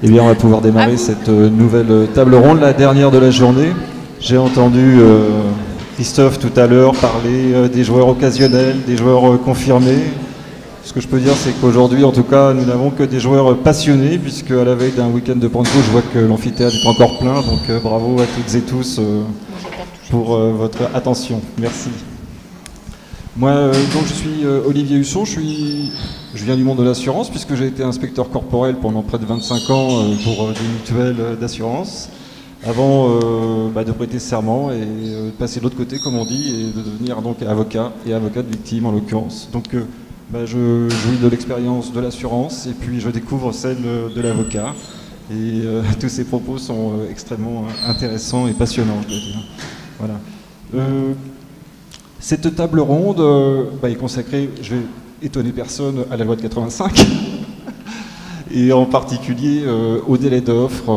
Eh bien, on va pouvoir démarrer cette nouvelle table ronde, la dernière de la journée. J'ai entendu Christophe tout à l'heure parler des joueurs occasionnels, des joueurs confirmés. Ce que je peux dire, c'est qu'aujourd'hui, en tout cas, nous n'avons que des joueurs passionnés, puisque à la veille d'un week-end de Pentecôte, je vois que l'amphithéâtre est encore plein. Donc bravo à toutes et tous pour votre attention. Merci. Moi, donc je suis Olivier Husson, je viens du monde de l'assurance puisque j'ai été inspecteur corporel pendant près de 25 ans pour des mutuelles d'assurance avant de prêter serment et de passer de l'autre côté comme on dit et de devenir donc avocat et avocat de victime en l'occurrence. Donc je jouis de l'expérience de l'assurance et puis je découvre celle de l'avocat et tous ces propos sont extrêmement intéressants et passionnants, je dois dire. Voilà. Cette table ronde est consacrée, je vais étonner personne, à la loi de 85 et en particulier au délai d'offre,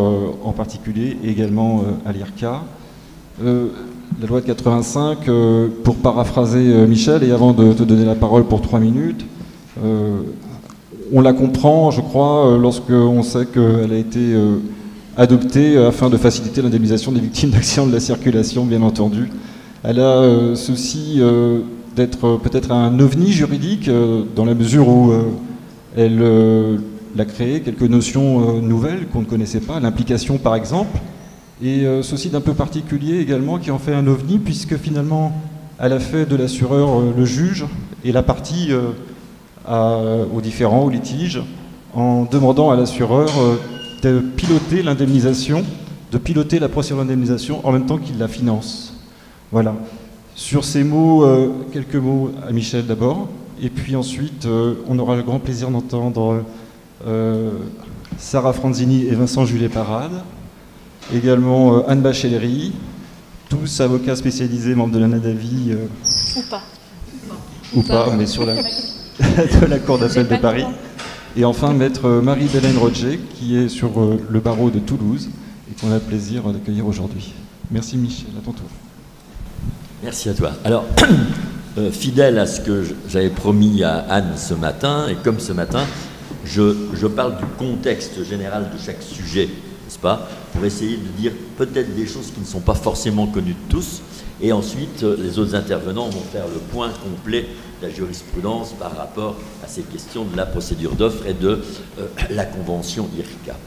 en particulier également à l'IRCA. La loi de 85, pour paraphraser Michel, et avant de te donner la parole pour 3 minutes, on la comprend, je crois, lorsqu'on sait qu'elle a été adoptée afin de faciliter l'indemnisation des victimes d'accidents de la circulation, bien entendu. Elle a ceci d'être peut-être un ovni juridique dans la mesure où elle a créé quelques notions nouvelles qu'on ne connaissait pas, l'implication par exemple, et ceci d'un peu particulier également qui en fait un ovni puisque finalement elle a fait de l'assureur le juge et la partie aux différends, aux litiges, en demandant à l'assureur de piloter l'indemnisation, de piloter la procédure d'indemnisation en même temps qu'il la finance. Voilà. Sur ces mots, quelques mots à Michel d'abord, et puis ensuite, on aura le grand plaisir d'entendre Sarah Franzini et Vincent Julet-Parade, également Anne Bachellery, tous avocats spécialisés, membres de la NADAVI. Ou pas, mais sur de la Cour d'appel de Paris. Et enfin, maître Marie-Hélène Roger, qui est sur le barreau de Toulouse, et qu'on a le plaisir d'accueillir aujourd'hui. Merci Michel, à ton tour. Merci à toi. Alors, fidèle à ce que j'avais promis à Anne ce matin, et comme ce matin, je parle du contexte général de chaque sujet, n'est-ce pas, pour essayer de dire peut-être des choses qui ne sont pas forcément connues de tous, et ensuite, les autres intervenants vont faire le point complet de la jurisprudence par rapport à ces questions de la procédure d'offre et de la convention IRCA.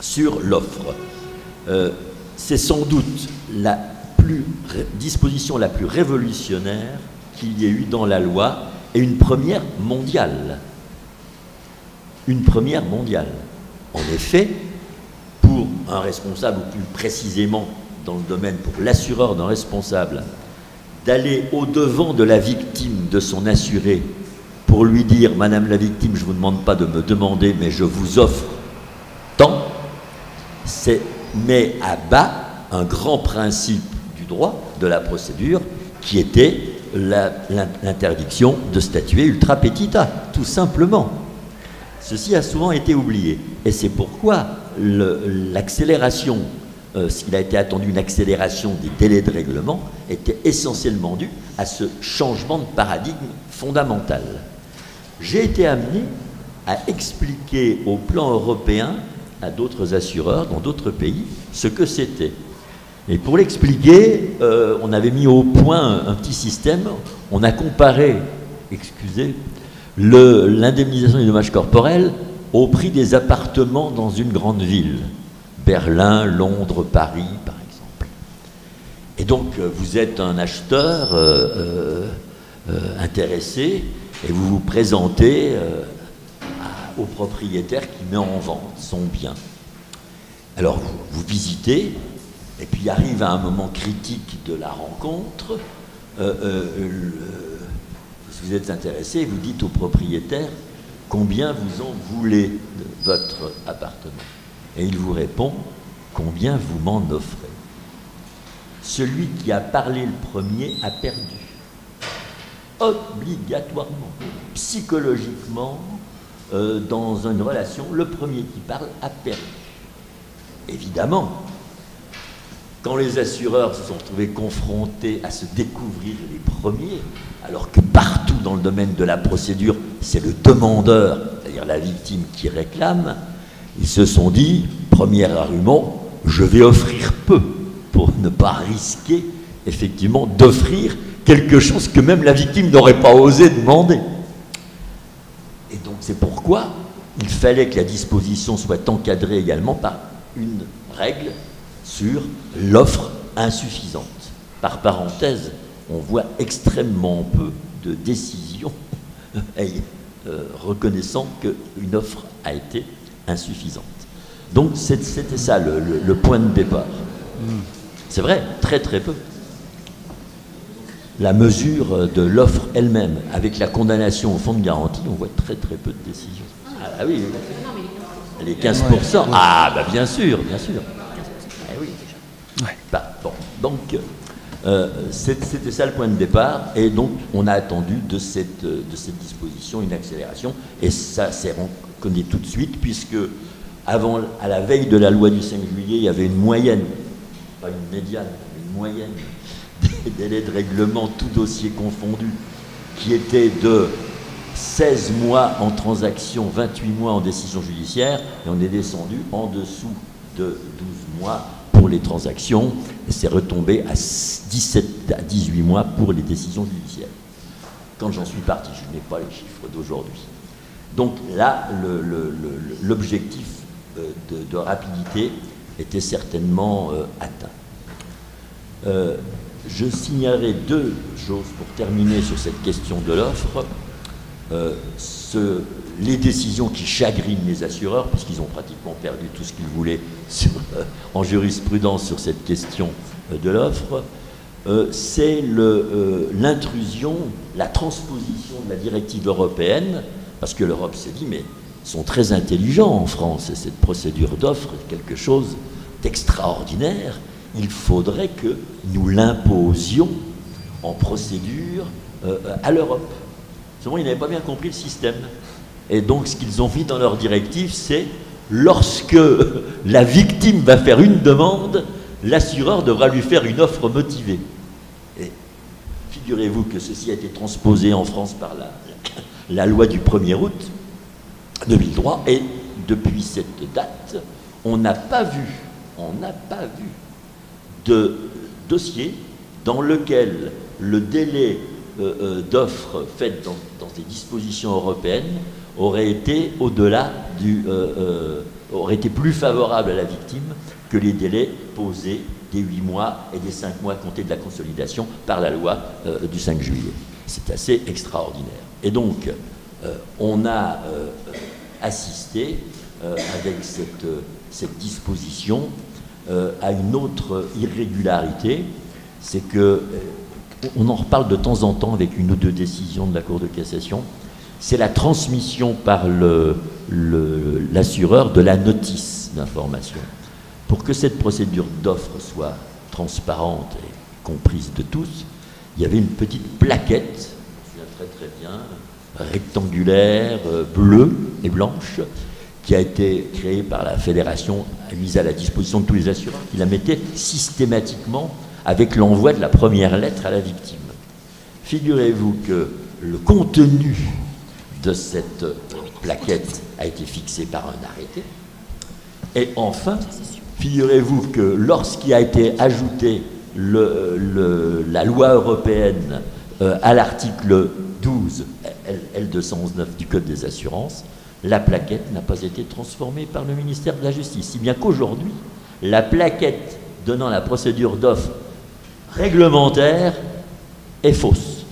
Sur l'offre, c'est sans doute la disposition la plus révolutionnaire qu'il y ait eu dans la loi et une première mondiale. Une première mondiale. En effet, pour un responsable, ou plus précisément dans le domaine pour l'assureur d'un responsable, d'aller au-devant de la victime, de son assuré, pour lui dire « Madame la victime, je ne vous demande pas de me demander, mais je vous offre tant », met à bas un grand principe droit de la procédure qui était l'interdiction de statuer ultra petita, tout simplement. Ceci a souvent été oublié et c'est pourquoi l'accélération, ce qu'il a été attendu, une accélération des délais de règlement était essentiellement due à ce changement de paradigme fondamental. J'ai été amené à expliquer au plan européen à d'autres assureurs dans d'autres pays ce que c'était. Et pour l'expliquer, on avait mis au point un petit système. On a comparé, l'indemnisation des dommages corporels au prix des appartements dans une grande ville. Berlin, Londres, Paris, par exemple. Et donc, vous êtes un acheteur intéressé et vous vous présentez au propriétaire qui met en vente son bien. Alors, vous visitez. Et puis arrive à un moment critique de la rencontre, si vous êtes intéressé, vous dites au propriétaire combien vous en voulez de votre appartement. Et il vous répond combien vous m'en offrez. Celui qui a parlé le premier a perdu. Obligatoirement, psychologiquement, dans une relation, le premier qui parle a perdu. Évidemment, quand les assureurs se sont retrouvés confrontés à se découvrir les premiers, alors que partout dans le domaine de la procédure, c'est le demandeur, c'est-à-dire la victime qui réclame, Ils se sont dit, premier argument, je vais offrir peu pour ne pas risquer effectivement d'offrir quelque chose que même la victime n'aurait pas osé demander. Et donc c'est pourquoi il fallait que la disposition soit encadrée également par une règle sur l'offre insuffisante. Par parenthèse, on voit extrêmement peu de décisions reconnaissant qu'une offre a été insuffisante. Donc c'était ça le point de départ. C'est vrai, très très peu. La mesure de l'offre elle-même, avec la condamnation au fonds de garantie, on voit très très peu de décisions. Ah oui, les 15%. Ah bah bien sûr, bien sûr. Ah oui. Bah, bon, donc c'était ça le point de départ, et donc on a attendu de cette disposition une accélération, et ça c'est reconnu tout de suite, puisque à la veille de la loi du 5 juillet, il y avait une moyenne, pas une médiane, une moyenne des délais de règlement, tout dossier confondu, qui était de 16 mois en transaction, 28 mois en décision judiciaire, et on est descendu en dessous de 12 mois pour les transactions, et c'est retombé à 17 à 18 mois pour les décisions judiciaires. Quand j'en suis parti, je n'ai pas les chiffres d'aujourd'hui. Donc là, l'objectif de rapidité était certainement atteint. Je signalerai deux choses pour terminer sur cette question de l'offre. Les décisions qui chagrinent les assureurs, puisqu'ils ont pratiquement perdu tout ce qu'ils voulaient en jurisprudence sur cette question de l'offre, c'est l'intrusion, la transposition de la directive européenne, parce que l'Europe s'est dit, mais ils sont très intelligents en France, et cette procédure d'offre est quelque chose d'extraordinaire, il faudrait que nous l'imposions en procédure à l'Europe. Seulement, ils n'avaient pas bien compris le système. Et donc, ce qu'ils ont mis dans leur directive, c'est lorsque la victime va faire une demande, l'assureur devra lui faire une offre motivée. Et figurez-vous que ceci a été transposé en France par la loi du 1er août 2003, et depuis cette date, on n'a pas vu de dossier dans lequel le délai d'offre faite dans des dispositions européennes aurait été aurait été plus favorable à la victime que les délais posés des 8 mois et des 5 mois comptés de la consolidation par la loi du 5 juillet. C'est assez extraordinaire. Et donc, on a assisté avec cette disposition à une autre irrégularité, c'est que on en reparle de temps en temps avec une ou deux décisions de la Cour de cassation, c'est la transmission par l'assureur de la notice d'information. Pour que cette procédure d'offre soit transparente et comprise de tous, il y avait une petite plaquette, je me souviens très très bien, rectangulaire, bleue et blanche, qui a été créée par la fédération, mise à la disposition de tous les assureurs, qui la mettaient systématiquement avec l'envoi de la première lettre à la victime. Figurez-vous que le contenu de cette plaquette a été fixé par un arrêté. Et enfin, figurez-vous que lorsqu'il a été ajouté la loi européenne à l'article 12, L211-9 du Code des assurances, la plaquette n'a pas été transformée par le ministère de la Justice. Si bien qu'aujourd'hui, la plaquette donnant la procédure d'offre réglementaire est fausse.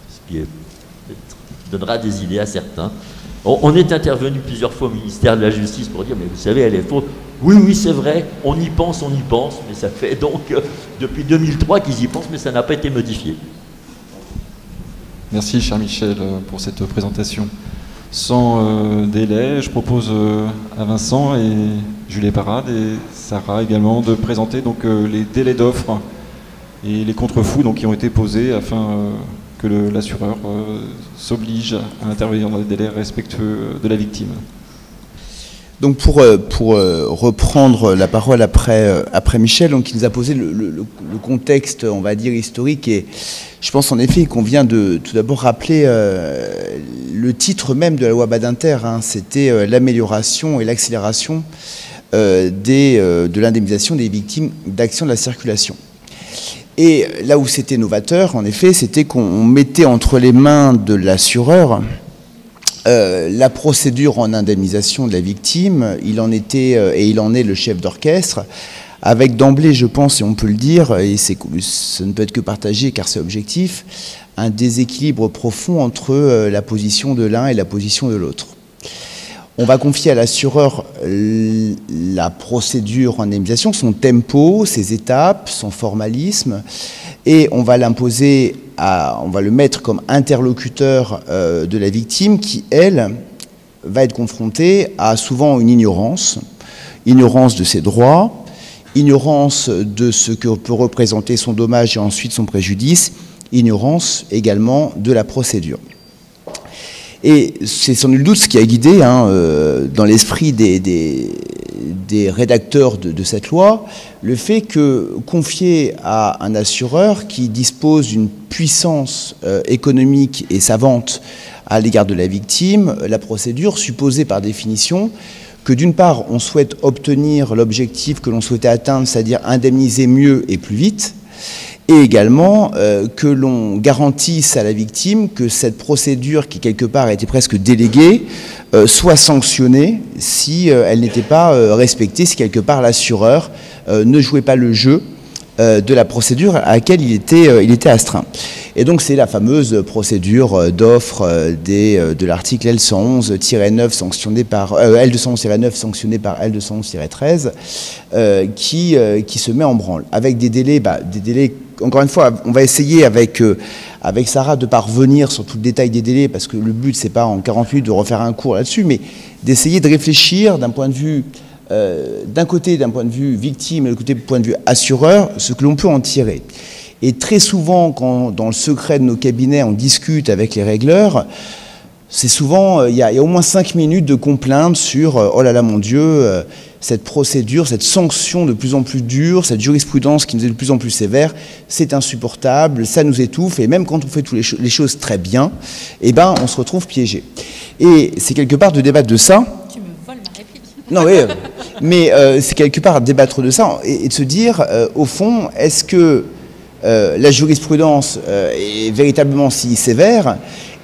Ce qui donnera des idées à certains. On est intervenu plusieurs fois au ministère de la Justice pour dire, mais vous savez, elle est fausse. Oui, oui, c'est vrai, on y pense, mais ça fait donc depuis 2003 qu'ils y pensent, mais ça n'a pas été modifié. Merci, cher Michel, pour cette présentation. Sans délai, je propose à Vincent et Julie Parade et Sarah également de présenter donc, les délais d'offre et les contre-fous qui ont été posés afin que l'assureur s'oblige à intervenir dans des délais respectueux de la victime. Donc pour reprendre la parole après Michel, donc il nous a posé le contexte, on va dire, historique, et je pense en effet qu'on vient de tout d'abord rappeler le titre même de la loi Badinter, hein, c'était l'amélioration et l'accélération de l'indemnisation des victimes d'accidents de la circulation. Et là où c'était novateur, en effet, c'était qu'on mettait entre les mains de l'assureur la procédure en indemnisation de la victime. Il en était et il en est le chef d'orchestre, avec d'emblée, je pense, et on peut le dire, et ça ne peut être que partagé car c'est objectif, un déséquilibre profond entre la position de l'un et la position de l'autre. On va confier à l'assureur la procédure en indemnisation, son tempo, ses étapes, son formalisme, et on va l'imposer, on va le mettre comme interlocuteur de la victime qui, elle, va être confrontée à souvent une ignorance de ses droits, ignorance de ce que peut représenter son dommage et ensuite son préjudice, ignorance également de la procédure. Et c'est sans nul doute ce qui a guidé dans l'esprit des rédacteurs de cette loi, le fait que confier à un assureur qui dispose d'une puissance économique et savante à l'égard de la victime, la procédure supposait par définition que d'une part on souhaite obtenir l'objectif que l'on souhaitait atteindre, c'est-à-dire indemniser mieux et plus vite, et également que l'on garantisse à la victime que cette procédure qui quelque part a été presque déléguée soit sanctionnée si elle n'était pas respectée, si quelque part l'assureur ne jouait pas le jeu de la procédure à laquelle il était astreint. Et donc c'est la fameuse procédure d'offre de l'article L111-9 sanctionné par L211-9 sanctionné par L211-13 qui se met en branle avec des délais, encore une fois, on va essayer avec Sarah de ne pas revenir sur tout le détail des délais parce que le but c'est pas en 40 minutes de refaire un cours là-dessus, mais d'essayer de réfléchir d'un point de vue d'un côté d'un point de vue victime et de l'autre point de vue assureur, ce que l'on peut en tirer. Et très souvent, quand dans le secret de nos cabinets, on discute avec les régleurs, c'est souvent, il y a au moins 5 minutes de complaintes sur « Oh là là, mon Dieu, cette procédure, cette sanction de plus en plus dure, cette jurisprudence qui nous est de plus en plus sévère, c'est insupportable, ça nous étouffe, et même quand on fait toutes les choses très bien, eh ben, on se retrouve piégé. » Et c'est quelque part de débattre de ça. Tu me voles ma réplique. Non, oui, mais c'est quelque part débattre de ça et de se dire, au fond, est-ce que la jurisprudence est véritablement si sévère,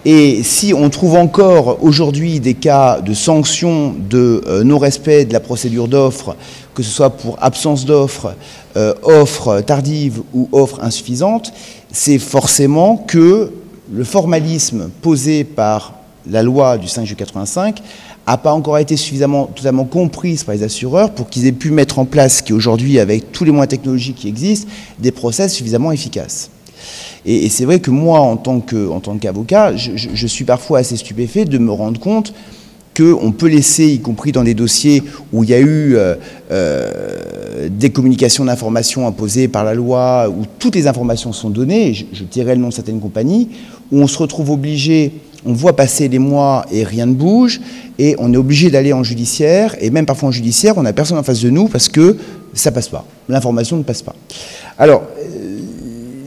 et si on trouve encore aujourd'hui des cas de sanctions de non-respect de la procédure d'offre, que ce soit pour absence d'offre, offre tardive ou offre insuffisante, c'est forcément que le formalisme posé par la loi du 5 juillet 85 n'a pas encore été totalement comprise par les assureurs pour qu'ils aient pu mettre en place, ce qui aujourd'hui, avec tous les moyens technologiques qui existent, des process suffisamment efficaces. Et c'est vrai que moi, en tant qu'avocat, je suis parfois assez stupéfait de me rendre compte qu'on peut laisser, y compris dans des dossiers où il y a eu des communications d'informations imposées par la loi, où toutes les informations sont données, je dirais le nom de certaines compagnies, où on se retrouve obligé, on voit passer les mois et rien ne bouge, et on est obligé d'aller en judiciaire, et même parfois en judiciaire, on n'a personne en face de nous parce que ça passe pas, l'information ne passe pas. Alors,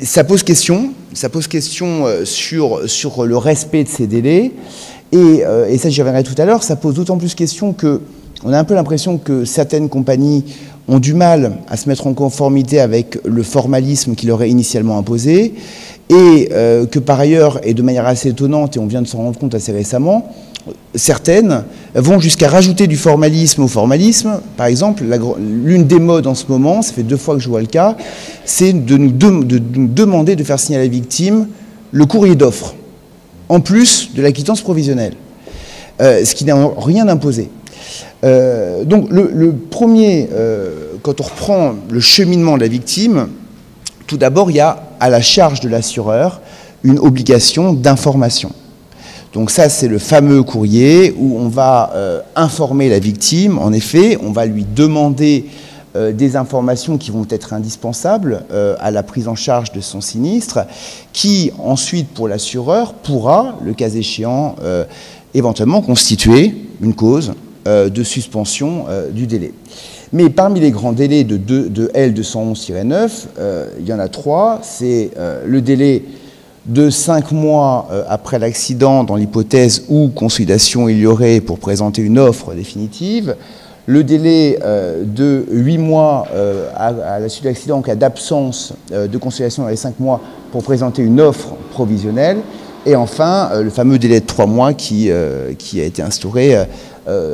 ça pose question sur le respect de ces délais, et ça j'y reviendrai tout à l'heure, ça pose d'autant plus question qu'on a un peu l'impression que certaines compagnies ont du mal à se mettre en conformité avec le formalisme qui leur est initialement imposé, et que par ailleurs, et de manière assez étonnante, et on vient de s'en rendre compte assez récemment, certaines vont jusqu'à rajouter du formalisme au formalisme. Par exemple, l'une des modes en ce moment, ça fait 2 fois que je vois le cas, c'est de nous demander de faire signer à la victime le courrier d'offre, en plus de la quittance provisionnelle, ce qui n'a rien imposé. Donc le premier, quand on reprend le cheminement de la victime, tout d'abord il y a à la charge de l'assureur une obligation d'information. Donc ça c'est le fameux courrier où on va informer la victime, en effet, on va lui demander des informations qui vont être indispensables à la prise en charge de son sinistre, qui ensuite pour l'assureur pourra, le cas échéant, éventuellement constituer une cause de suspension du délai. Mais parmi les grands délais de L211-9, il y en a 3. C'est le délai de 5 mois après l'accident, dans l'hypothèse où consolidation il y aurait pour présenter une offre définitive. Le délai de 8 mois à la suite de l'accident en cas d'absence de consolidation dans les 5 mois pour présenter une offre provisionnelle. Et enfin, le fameux délai de 3 mois qui a été instauré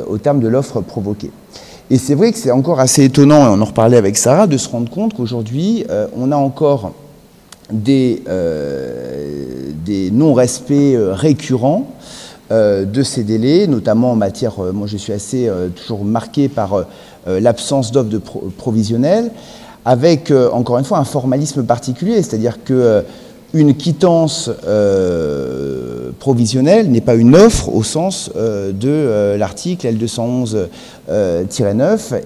au terme de l'offre provoquée. Et c'est vrai que c'est encore assez étonnant, et on en reparlait avec Sarah, de se rendre compte qu'aujourd'hui, on a encore des non-respects récurrents de ces délais, notamment en matière, moi je suis assez toujours marqué par l'absence d'offre de provisionnelle, avec encore une fois un formalisme particulier, c'est-à-dire que une quittance provisionnelle n'est pas une offre au sens de l'article L211-9,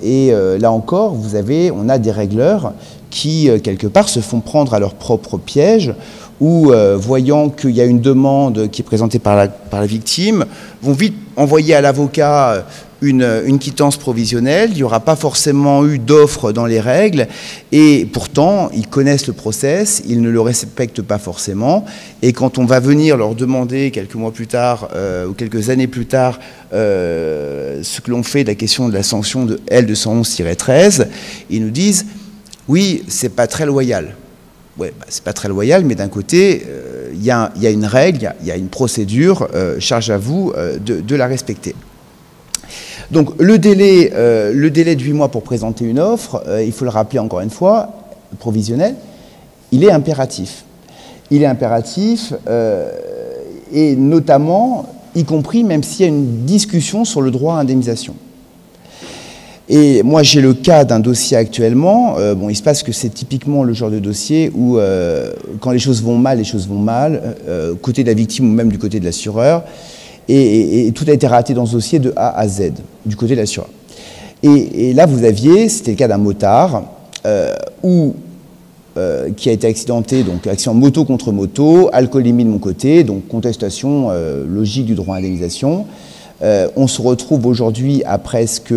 et là encore, on a des règleurs qui, quelque part, se font prendre à leur propre piège, ou voyant qu'il y a une demande qui est présentée par la victime, vont vite envoyer à l'avocat une quittance provisionnelle. Il n'y aura pas forcément eu d'offre dans les règles, et pourtant, ils connaissent le process, ils ne le respectent pas forcément, et quand on va venir leur demander quelques mois plus tard, ou quelques années plus tard, ce que l'on fait de la question de la sanction de L211-13, ils nous disent « oui, c'est pas très loyal ». Ouais, c'est pas très loyal, mais d'un côté, il y a une règle, il y a une procédure, charge à vous de la respecter. Donc le délai de 8 mois pour présenter une offre, il faut le rappeler encore une fois, provisionnel, il est impératif. Il est impératif, et notamment, y compris même s'il y a une discussion sur le droit à indemnisation. Et moi, j'ai le cas d'un dossier actuellement. Bon, il se passe que c'est typiquement le genre de dossier où, quand les choses vont mal, côté de la victime ou même du côté de l'assureur, et tout a été raté dans ce dossier de A à Z, du côté de l'assureur. Et là, c'était le cas d'un motard qui a été accidenté, donc accident moto contre moto, alcoolémie de mon côté, donc contestation logique du droit à indemnisation. On se retrouve aujourd'hui à presque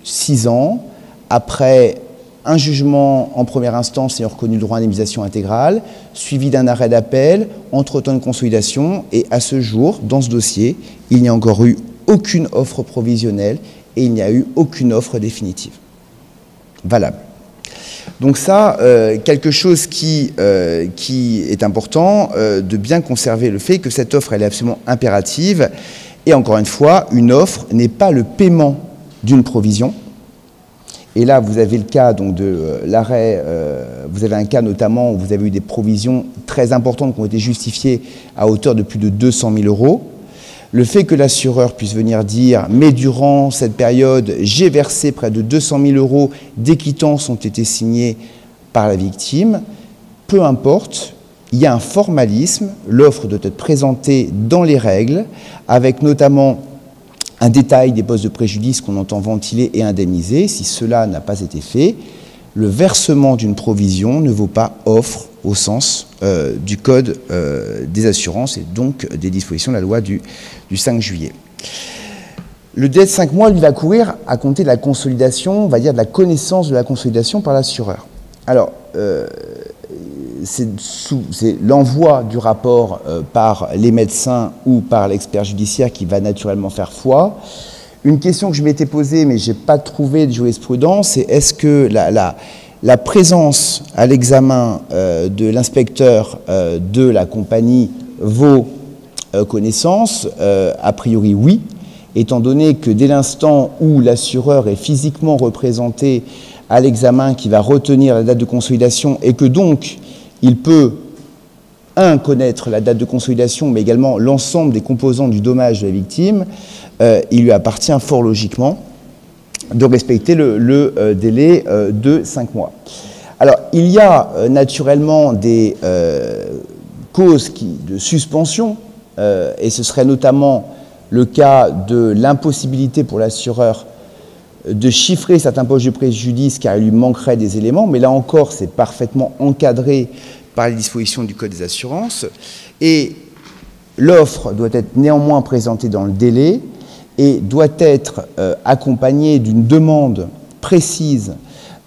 6 ans, après un jugement en première instance ayant reconnu le droit à indemnisation intégrale, suivi d'un arrêt d'appel, entre-temps de consolidation, et à ce jour, dans ce dossier, il n'y a encore eu aucune offre provisionnelle et il n'y a eu aucune offre définitive valable. Donc ça, quelque chose qui est important, de bien conserver le fait que cette offre, elle est absolument impérative, et encore une fois, une offre n'est pas le paiement d'une provision. Et là, vous avez le cas donc, de l'arrêt, vous avez un cas notamment où vous avez eu des provisions très importantes qui ont été justifiées à hauteur de plus de 200 000 €. Le fait que l'assureur puisse venir dire « mais durant cette période, j'ai versé près de 200 000 € des quittances ont été signées par la victime », peu importe, il y a un formalisme, l'offre doit être présentée dans les règles, avec notamment un détail des postes de préjudice qu'on entend ventiler et indemniser. Si cela n'a pas été fait, le versement d'une provision ne vaut pas offre au sens du Code des assurances et donc des dispositions de la loi du 5 juillet. Le délai de 5 mois, lui, va courir à compter de la consolidation, on va dire de la connaissance de la consolidation par l'assureur. Alors, c'est l'envoi du rapport par les médecins ou par l'expert judiciaire qui va naturellement faire foi. Une question que je m'étais posée, mais je n'ai pas trouvé de jurisprudence, c'est est-ce que la présence à l'examen de l'inspecteur de la compagnie vaut connaissance? A priori, oui, étant donné que dès l'instant où l'assureur est physiquement représenté à l'examen qui va retenir la date de consolidation et que donc il peut, connaître la date de consolidation, mais également l'ensemble des composants du dommage de la victime, il lui appartient fort logiquement de respecter le délai de 5 mois. Alors, il y a naturellement des causes de suspension, et ce serait notamment le cas de l'impossibilité pour l'assureur de chiffrer certains postes de préjudice car il lui manquerait des éléments, mais là encore, c'est parfaitement encadré par les dispositions du Code des assurances. Et l'offre doit être néanmoins présentée dans le délai, et doit être accompagné d'une demande précise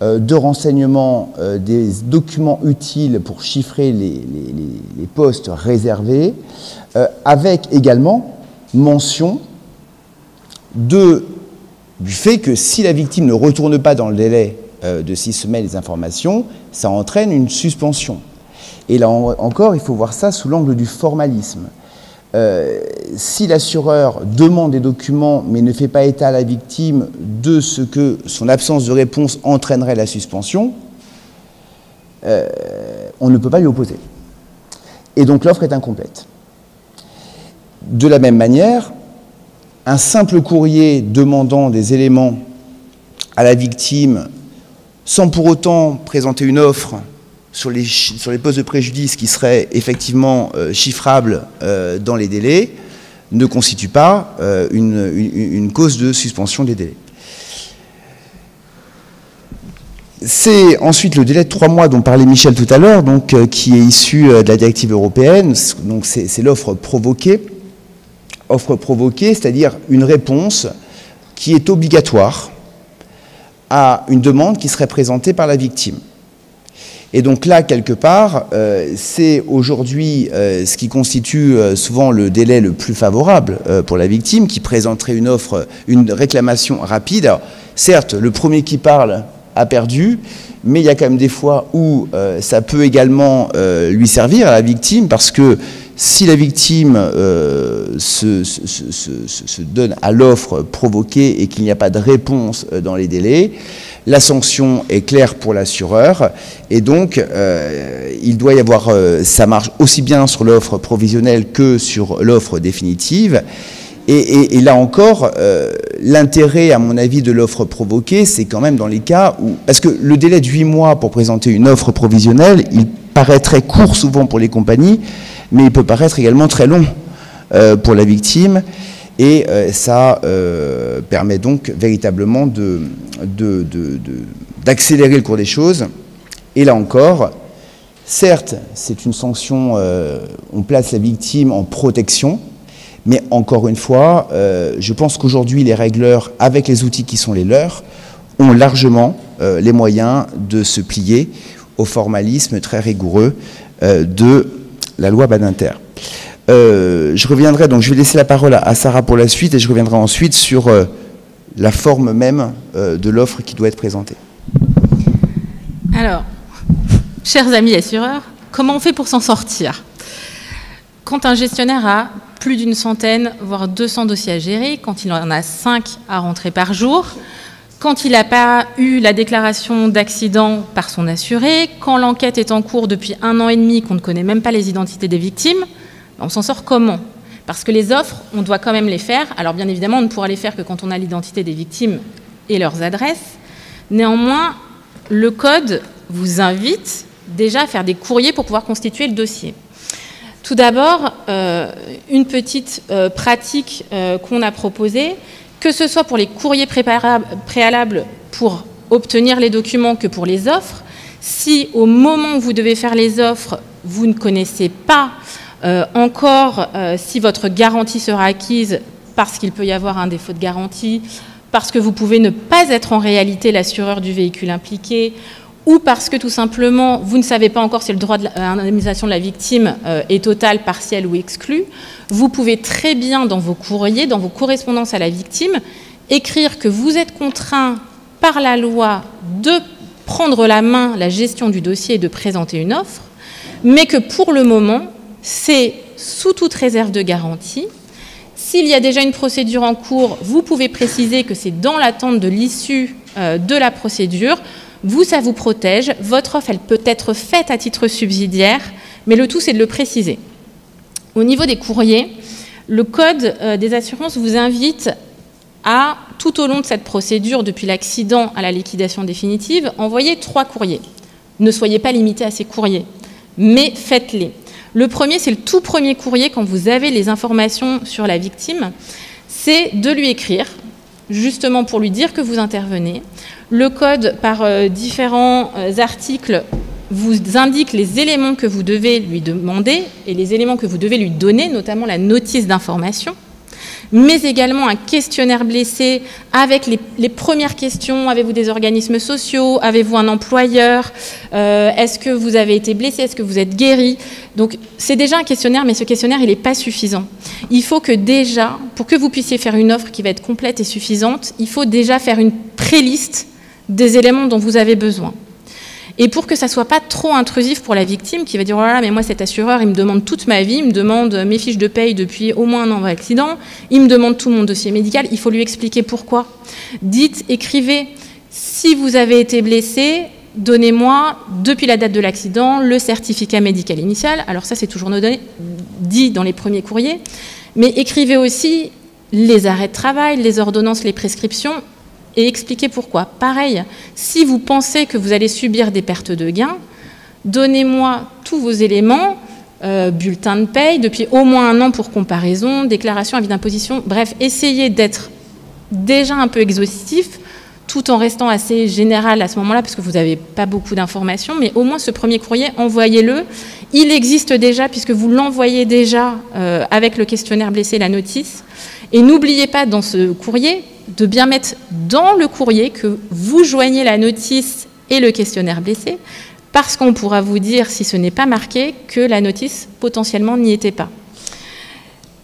de renseignements, des documents utiles pour chiffrer les postes réservés, avec également mention du fait que si la victime ne retourne pas dans le délai de 6 semaines les informations, ça entraîne une suspension. Et là encore, il faut voir ça sous l'angle du formalisme. Si l'assureur demande des documents mais ne fait pas état à la victime de ce que son absence de réponse entraînerait la suspension, on ne peut pas lui opposer. Et donc l'offre est incomplète. De la même manière, un simple courrier demandant des éléments à la victime sans pour autant présenter une offre sur les postes de préjudice qui seraient effectivement chiffrables dans les délais, ne constitue pas une cause de suspension des délais. C'est ensuite le délai de 3 mois dont parlait Michel tout à l'heure, donc qui est issu de la directive européenne. Donc c'est l'offre provoquée. Offre provoquée, c'est-à-dire une réponse qui est obligatoire à une demande qui serait présentée par la victime. Et donc là, quelque part, c'est aujourd'hui ce qui constitue souvent le délai le plus favorable pour la victime, qui présenterait une offre, une réclamation rapide. Alors, certes, le premier qui parle a perdu, mais il y a quand même des fois où ça peut également lui servir à la victime, parce que si la victime se donne à l'offre provoquée et qu'il n'y a pas de réponse dans les délais, la sanction est claire pour l'assureur, et donc il doit y avoir, ça marche aussi bien sur l'offre provisionnelle que sur l'offre définitive. Et là encore, l'intérêt, à mon avis, de l'offre provoquée, c'est quand même dans les cas où... Parce que le délai de 8 mois pour présenter une offre provisionnelle, il paraît très court souvent pour les compagnies, mais il peut paraître également très long pour la victime. Et ça permet donc véritablement d'accélérer le cours des choses. Et là encore, certes, c'est une sanction, on place la victime en protection, mais encore une fois, je pense qu'aujourd'hui, les régleurs, avec les outils qui sont les leurs, ont largement les moyens de se plier au formalisme très rigoureux de la loi Badinter. Je reviendrai, donc je vais laisser la parole à Sarah pour la suite, et je reviendrai ensuite sur la forme même de l'offre qui doit être présentée. Alors, chers amis assureurs, comment on fait pour s'en sortir? Quand un gestionnaire a plus d'une centaine, voire 200 dossiers à gérer, quand il en a 5 à rentrer par jour, quand il n'a pas eu la déclaration d'accident par son assuré, quand l'enquête est en cours depuis 1 an et demi, qu'on ne connaît même pas les identités des victimes, on s'en sort comment? Parce que les offres, on doit quand même les faire. Alors bien évidemment, on ne pourra les faire que quand on a l'identité des victimes et leurs adresses. Néanmoins, le code vous invite déjà à faire des courriers pour pouvoir constituer le dossier. Tout d'abord, une petite pratique qu'on a proposée, que ce soit pour les courriers préalables pour obtenir les documents que pour les offres. Si au moment où vous devez faire les offres, vous ne connaissez pas encore si votre garantie sera acquise, parce qu'il peut y avoir un défaut de garantie, parce que vous pouvez ne pas être en réalité l'assureur du véhicule impliqué, ou parce que tout simplement vous ne savez pas encore si le droit de l'indemnisation de la victime est total, partiel ou exclu, vous pouvez très bien dans vos courriers, dans vos correspondances à la victime, écrire que vous êtes contraint par la loi de prendre la main la gestion du dossier et de présenter une offre, mais que pour le moment, c'est sous toute réserve de garantie. S'il y a déjà une procédure en cours, vous pouvez préciser que c'est dans l'attente de l'issue de la procédure. Vous, ça vous protège. Votre offre, elle peut être faite à titre subsidiaire, mais le tout, c'est de le préciser. Au niveau des courriers, le Code des assurances vous invite à, tout au long de cette procédure, depuis l'accident à la liquidation définitive, envoyer 3 courriers. Ne soyez pas limité à ces courriers, mais faites-les. Le premier, c'est le tout premier courrier quand vous avez les informations sur la victime, c'est de lui écrire, justement pour lui dire que vous intervenez. Le code, par différents articles, vous indique les éléments que vous devez lui demander et les éléments que vous devez lui donner, notamment la notice d'information. mais également un questionnaire blessé avec les premières questions. Avez-vous des organismes sociaux? Avez-vous un employeur? Est-ce que vous avez été blessé? Est-ce que vous êtes guéri? Donc c'est déjà un questionnaire, mais ce questionnaire, il n'est pas suffisant. Il faut que déjà, pour que vous puissiez faire une offre qui va être complète et suffisante, il faut déjà faire une pré-liste des éléments dont vous avez besoin. Et pour que ça ne soit pas trop intrusif pour la victime qui va dire « Oh là là, mais moi cet assureur, il me demande toute ma vie, il me demande mes fiches de paye depuis au moins un an d'accident, il me demande tout mon dossier médical », il faut lui expliquer pourquoi. Dites, écrivez, si vous avez été blessé, donnez-moi, depuis la date de l'accident, le certificat médical initial. Alors ça, c'est toujours dit dans les premiers courriers. Mais écrivez aussi les arrêts de travail, les ordonnances, les prescriptions, et expliquez pourquoi. Pareil, si vous pensez que vous allez subir des pertes de gains, donnez-moi tous vos éléments, bulletin de paye, depuis au moins un an pour comparaison, déclaration, avis d'imposition, bref, essayez d'être déjà un peu exhaustif, tout en restant assez général à ce moment-là, parce que vous n'avez pas beaucoup d'informations, mais au moins ce premier courrier, envoyez-le. Il existe déjà, puisque vous l'envoyez déjà avec le questionnaire blessé, la notice. Et n'oubliez pas dans ce courrier de bien mettre dans le courrier que vous joignez la notice et le questionnaire blessé, parce qu'on pourra vous dire, si ce n'est pas marqué, que la notice potentiellement n'y était pas.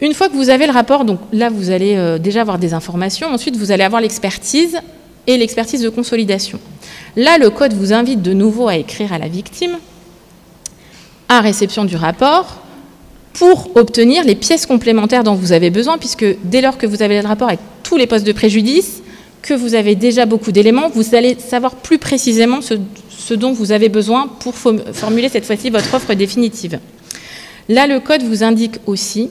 Une fois que vous avez le rapport, donc là vous allez déjà avoir des informations, ensuite vous allez avoir l'expertise et l'expertise de consolidation. Là, le code vous invite de nouveau à écrire à la victime, à réception du rapport, pour obtenir les pièces complémentaires dont vous avez besoin, puisque dès lors que vous avez le rapport avec tous les postes de préjudice, que vous avez déjà beaucoup d'éléments, vous allez savoir plus précisément ce dont vous avez besoin pour formuler cette fois-ci votre offre définitive. Là, le code vous indique aussi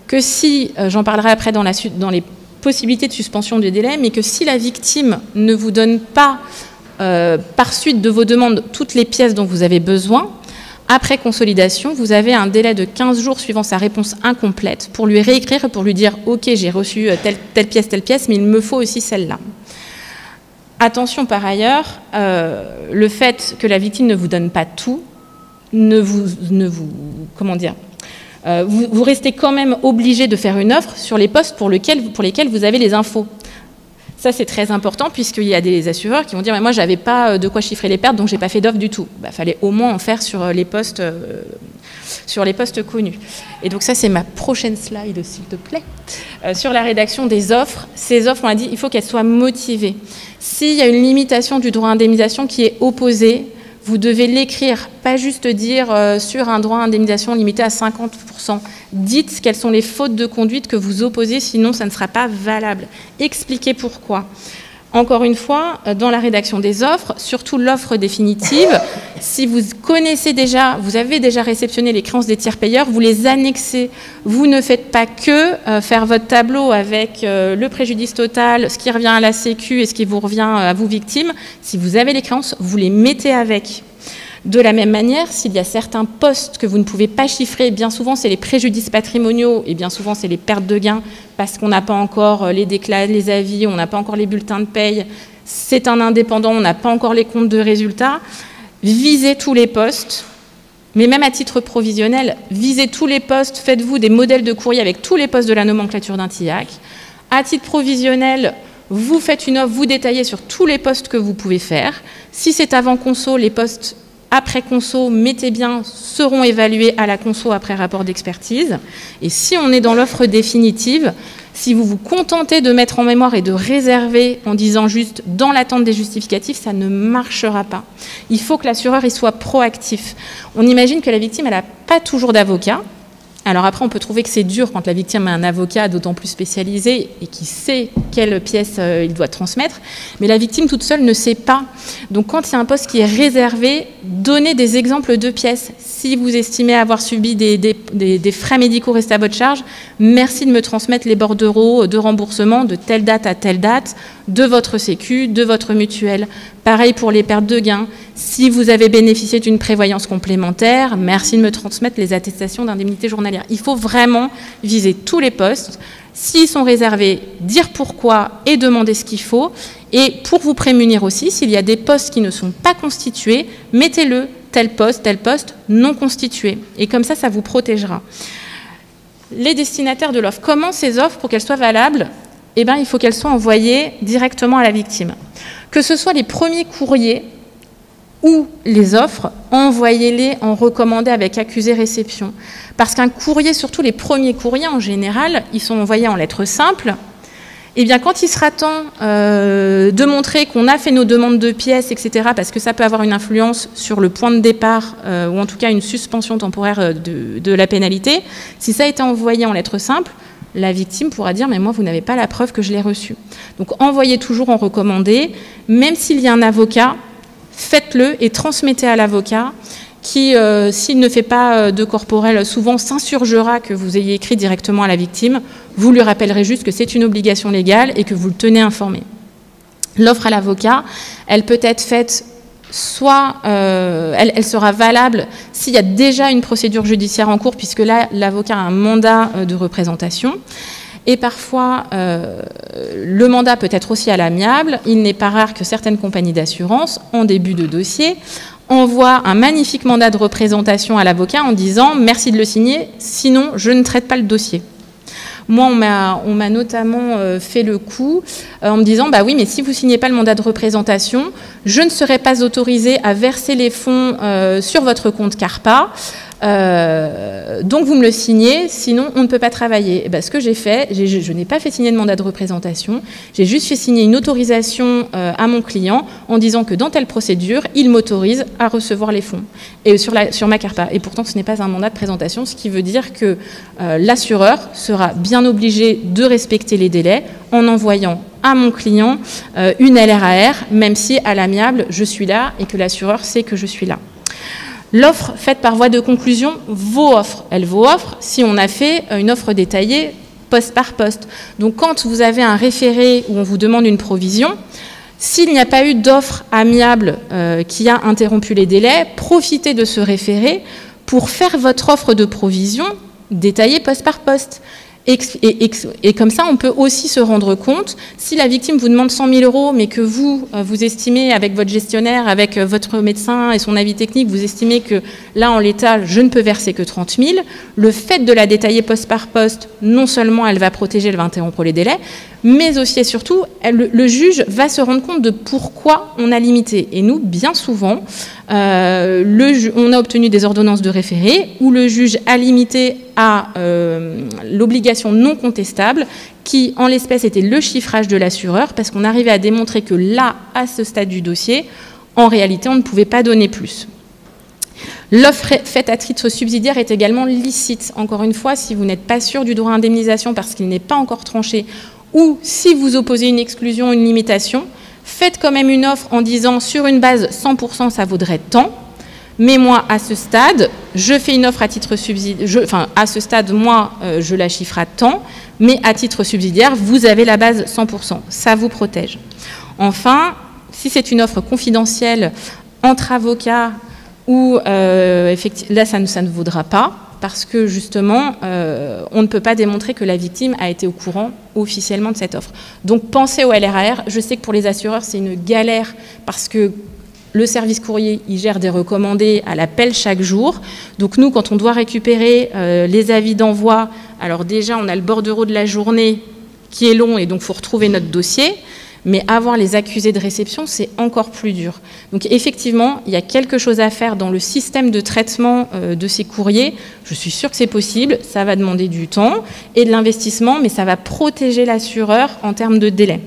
que si, j'en parlerai après dans les possibilités de suspension du délai, mais que si la victime ne vous donne pas, par suite de vos demandes, toutes les pièces dont vous avez besoin, après consolidation, vous avez un délai de 15 jours suivant sa réponse incomplète pour lui réécrire et pour lui dire « Ok, j'ai reçu telle pièce, mais il me faut aussi celle-là ». Attention par ailleurs, le fait que la victime ne vous donne pas tout, vous restez quand même obligé de faire une offre sur les postes pour lesquels vous avez les infos. Ça, c'est très important, puisqu'il y a des assureurs qui vont dire « Moi, je n'avais pas de quoi chiffrer les pertes, donc je n'ai pas fait d'offre du tout. » Il fallait au moins en faire sur les postes connus. Et donc ça, c'est ma prochaine slide, s'il te plaît. Sur la rédaction des offres, ces offres, on a dit, il faut qu'elles soient motivées. S'il y a une limitation du droit à indemnisation qui est opposée, vous devez l'écrire, pas juste dire sur un droit à indemnisation limité à 50%. Dites quelles sont les fautes de conduite que vous opposez, sinon ça ne sera pas valable. Expliquez pourquoi. Encore une fois, dans la rédaction des offres, surtout l'offre définitive, si vous connaissez déjà, vous avez déjà réceptionné les créances des tiers payeurs, vous les annexez. Vous ne faites pas que faire votre tableau avec le préjudice total, ce qui revient à la Sécu et ce qui vous revient à vous victimes. Si vous avez les créances, vous les mettez avec. De la même manière, s'il y a certains postes que vous ne pouvez pas chiffrer, bien souvent c'est les préjudices patrimoniaux et bien souvent c'est les pertes de gains parce qu'on n'a pas encore les déclats, les avis, on n'a pas encore les bulletins de paye, c'est un indépendant, on n'a pas encore les comptes de résultats. Visez tous les postes, mais même à titre provisionnel, visez tous les postes, faites-vous des modèles de courrier avec tous les postes de la nomenclature d'un TIAC. À titre provisionnel, vous faites une offre, vous détaillez sur tous les postes que vous pouvez faire. Si c'est avant conso, les postes après conso, mettez bien, seront évalués à la conso après rapport d'expertise. Et si on est dans l'offre définitive, si vous vous contentez de mettre en mémoire et de réserver en disant juste dans l'attente des justificatifs, ça ne marchera pas. Il faut que l'assureur soit proactif. On imagine que la victime, elle n'a pas toujours d'avocat. Alors après, on peut trouver que c'est dur quand la victime a un avocat d'autant plus spécialisé et qui sait quelle pièce il doit transmettre, mais la victime toute seule ne sait pas. Donc quand il y a un poste qui est réservé, donnez des exemples de pièces. Si vous estimez avoir subi des frais médicaux restés à votre charge, merci de me transmettre les bordereaux de remboursement de telle date à telle date, de votre Sécu, de votre mutuelle. Pareil pour les pertes de gains. Si vous avez bénéficié d'une prévoyance complémentaire, merci de me transmettre les attestations d'indemnité journalière. Il faut vraiment viser tous les postes. S'ils sont réservés, dire pourquoi et demander ce qu'il faut. Et pour vous prémunir aussi, s'il y a des postes qui ne sont pas constitués, mettez-le tel poste non constitué. Et comme ça, ça vous protégera. les destinataires de l'offre. Comment ces offres, pour qu'elles soient valables, eh ben, il faut qu'elles soient envoyées directement à la victime. Que ce soit les premiers courriers ou les offres, envoyez-les en recommandé avec accusé réception. Parce qu'un courrier, surtout les premiers courriers en général, ils sont envoyés en lettres simples. Eh bien, quand il sera temps de montrer qu'on a fait nos demandes de pièces, etc., parce que ça peut avoir une influence sur le point de départ, ou en tout cas une suspension temporaire de la pénalité, si ça a été envoyé en lettres simples, la victime pourra dire « mais moi, vous n'avez pas la preuve que je l'ai reçu ». Donc, envoyez toujours en recommandé, même s'il y a un avocat, faites-le et transmettez à l'avocat qui, s'il ne fait pas de corporel, souvent s'insurgera que vous ayez écrit directement à la victime. Vous lui rappellerez juste que c'est une obligation légale et que vous le tenez informé. L'offre à l'avocat, elle peut être faite soit, elle sera valable s'il y a déjà une procédure judiciaire en cours, puisque là, l'avocat a un mandat de représentation. Et parfois, le mandat peut être aussi à l'amiable. Il n'est pas rare que certaines compagnies d'assurance, en début de dossier, envoient un magnifique mandat de représentation à l'avocat en disant « merci de le signer, sinon je ne traite pas le dossier ». Moi, on m'a notamment fait le coup en me disant « bah oui, mais si vous ne signez pas le mandat de représentation, je ne serai pas autorisée à verser les fonds sur votre compte CARPA. Donc vous me le signez, sinon on ne peut pas travailler. » Et ben, ce que j'ai fait, je n'ai pas fait signer de mandat de représentation, j'ai juste fait signer une autorisation à mon client en disant que dans telle procédure, il m'autorise à recevoir les fonds et sur ma CARPA. Et pourtant, ce n'est pas un mandat de présentation, ce qui veut dire que l'assureur sera bien obligé de respecter les délais en envoyant à mon client une LRAR, même si à l'amiable, je suis là et que l'assureur sait que je suis là. L'offre faite par voie de conclusion vaut offre. Elle vaut offre si on a fait une offre détaillée poste par poste. Donc quand vous avez un référé où on vous demande une provision, s'il n'y a pas eu d'offre amiable qui a interrompu les délais, profitez de ce référé pour faire votre offre de provision détaillée poste par poste. Et comme ça, on peut aussi se rendre compte, si la victime vous demande 100 000 €, mais que vous estimez, avec votre gestionnaire, avec votre médecin et son avis technique, vous estimez que là, en l'état, je ne peux verser que 30 000, le fait de la détailler poste par poste, non seulement elle va protéger, elle va interrompre les délais, mais aussi et surtout, le juge va se rendre compte de pourquoi on a limité. Et nous, bien souvent, on a obtenu des ordonnances de référé où le juge a limité à l'obligation non contestable qui, en l'espèce, était le chiffrage de l'assureur parce qu'on arrivait à démontrer que là, à ce stade du dossier, en réalité, on ne pouvait pas donner plus. L'offre faite à titre subsidiaire est également licite. Encore une fois, si vous n'êtes pas sûr du droit à indemnisation parce qu'il n'est pas encore tranché ou si vous opposez une exclusion, une limitation, faites quand même une offre en disant sur une base 100% ça vaudrait tant, mais moi à ce stade, je fais une offre à titre subsidiaire, à ce stade moi je la chiffre à tant, mais à titre subsidiaire vous avez la base 100%, ça vous protège. Enfin, si c'est une offre confidentielle entre avocats ou là ça ne vaudra pas, parce que justement, on ne peut pas démontrer que la victime a été au courant officiellement de cette offre. Donc pensez au LRAR. Je sais que pour les assureurs, c'est une galère parce que le service courrier, il gère des recommandés à l'appel chaque jour. Donc nous, quand on doit récupérer les avis d'envoi, alors déjà, on a le bordereau de la journée qui est long et donc il faut retrouver notre dossier. Mais avoir les accusés de réception, c'est encore plus dur. Donc effectivement, il y a quelque chose à faire dans le système de traitement de ces courriers. Je suis sûre que c'est possible, ça va demander du temps et de l'investissement, mais ça va protéger l'assureur en termes de délai.